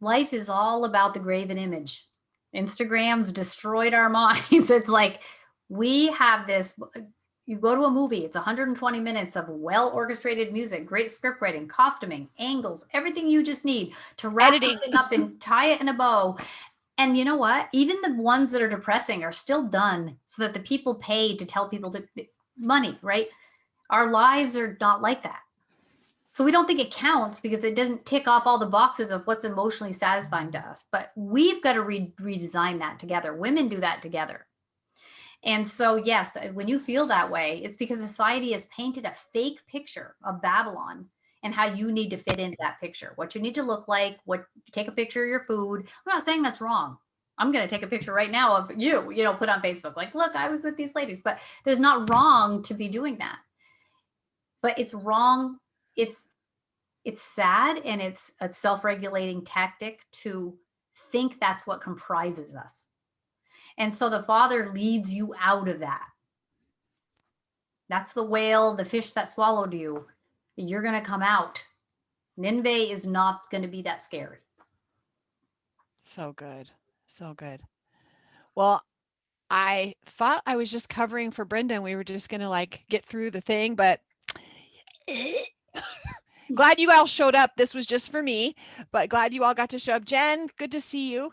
Life is all about the graven image. Instagram's destroyed our minds. It's like we have this. You go to a movie, it's 120 minutes of well orchestrated music, great script writing, costuming, angles, everything you just need to wrap Editing. something up and tie it in a bow. And you know what? Even the ones that are depressing are still done so that the people pay to tell people to money, right? Our lives are not like that. So we don't think it counts because it doesn't tick off all the boxes of what's emotionally satisfying to us. But we've got to redesign that together. Women do that together. And so, yes, when you feel that way, it's because society has painted a fake picture of Babylon and how you need to fit into that picture, what you need to look like, take a picture of your food. I'm not saying that's wrong. I'm going to take a picture right now of put on Facebook, like, look, I was with these ladies, but there's not wrong to be doing that. But it's wrong. It's sad, and it's a self-regulating tactic to think that's what comprises us. And so the Father leads you out of that. That's the whale, the fish that swallowed you. You're going to come out. Nineveh is not going to be that scary. So good. So good. Well, I thought I was just covering for Brenda and we were just going to like get through the thing, but glad you all showed up. This was just for me, but glad you all got to show up. Jen, good to see you.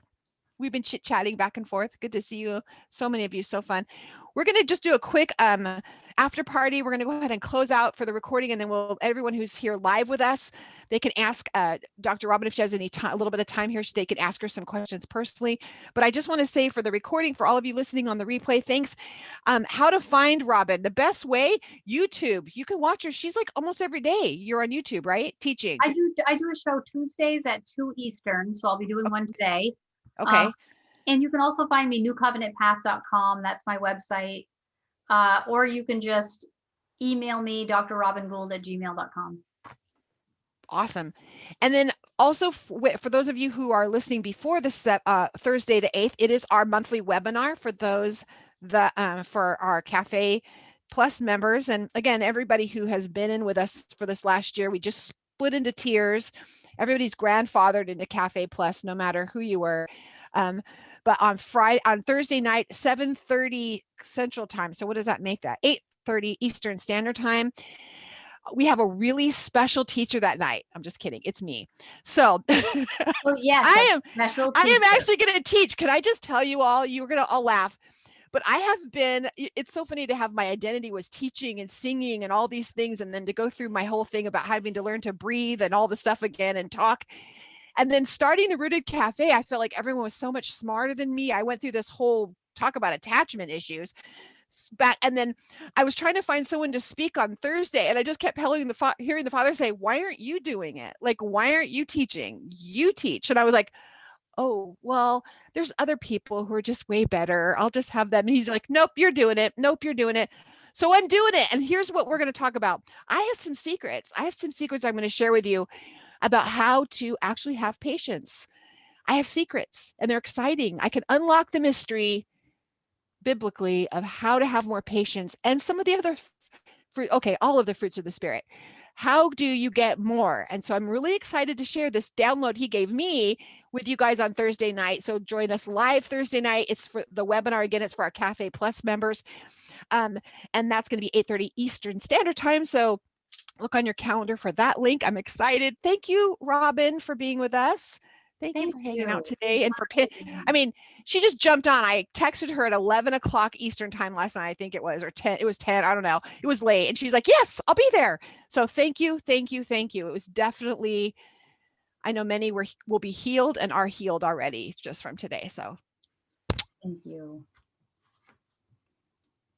We've been chit-chatting back and forth. Good to see you. So many of you. So fun. We're going to just do a quick after party. We're going to go ahead and close out for the recording, and then everyone who's here live with us, they can ask Dr. Robin if she has a little bit of time here, they can ask her some questions personally. But I just want to say for the recording, for all of you listening on the replay, thanks. How to find Robin? The best way, YouTube. You can watch her. She's like almost every day. You're on YouTube, right? Teaching. I do a show Tuesdays at 2 Eastern, so I'll be doing one today. Okay. And you can also find me newcovenantpath.com. That's my website. or you can just email me, drrobingould@gmail.com. Awesome. And then also for those of you who are listening before this Thursday the 8th, it is our monthly webinar for those for our Cafe Plus members. And again, everybody who has been in with us for this last year, we just split into tiers. Everybody's grandfathered into Cafe Plus, no matter who you were. But on Thursday night, 7:30 Central Time. So what does that make that? 8:30 Eastern Standard Time. We have a really special teacher that night. I'm just kidding. It's me. So Well, yes, I special am teacher. actually going to teach. Can I just tell you all, you're going to all laugh, but I have been, it's so funny to have my identity was teaching and singing and all these things. And then to go through my whole thing about having to learn to breathe and all the stuff again and talk. And then starting the Rooted Cafe, I felt like everyone was so much smarter than me. I went through this whole talk about attachment issues back, and then I was trying to find someone to speak on Thursday, and I just kept hearing the father say, "Why aren't you doing it? Like, why aren't you teaching? You teach." And I was like, "Oh, well, there's other people who are just way better. I'll just have them." And he's like, "Nope, you're doing it. Nope, you're doing it." So I'm doing it. And here's what we're going to talk about. I have some secrets. I'm going to share with you about how to actually have patience. I have secrets, and they're exciting. I can unlock the mystery biblically of how to have more patience and some of the other fruit. Okay, all of the fruits of the spirit. How do you get more? And so I'm really excited to share this download he gave me with you guys on Thursday night. So join us live Thursday night. It's for the webinar. Again, it's for our Cafe Plus members. And that's going to be 8:30 Eastern Standard Time. So look on your calendar for that link. I'm excited. Thank you, Robin, for being with us. Thank you for hanging out today and for I mean, she just jumped on. I texted her at 11 o'clock Eastern time last night, I think it was, or 10. It was 10. I don't know. It was late. And she's like, yes, I'll be there. So thank you. Thank you. Thank you. It was definitely, I know many will be healed and are healed already just from today. So Thank you.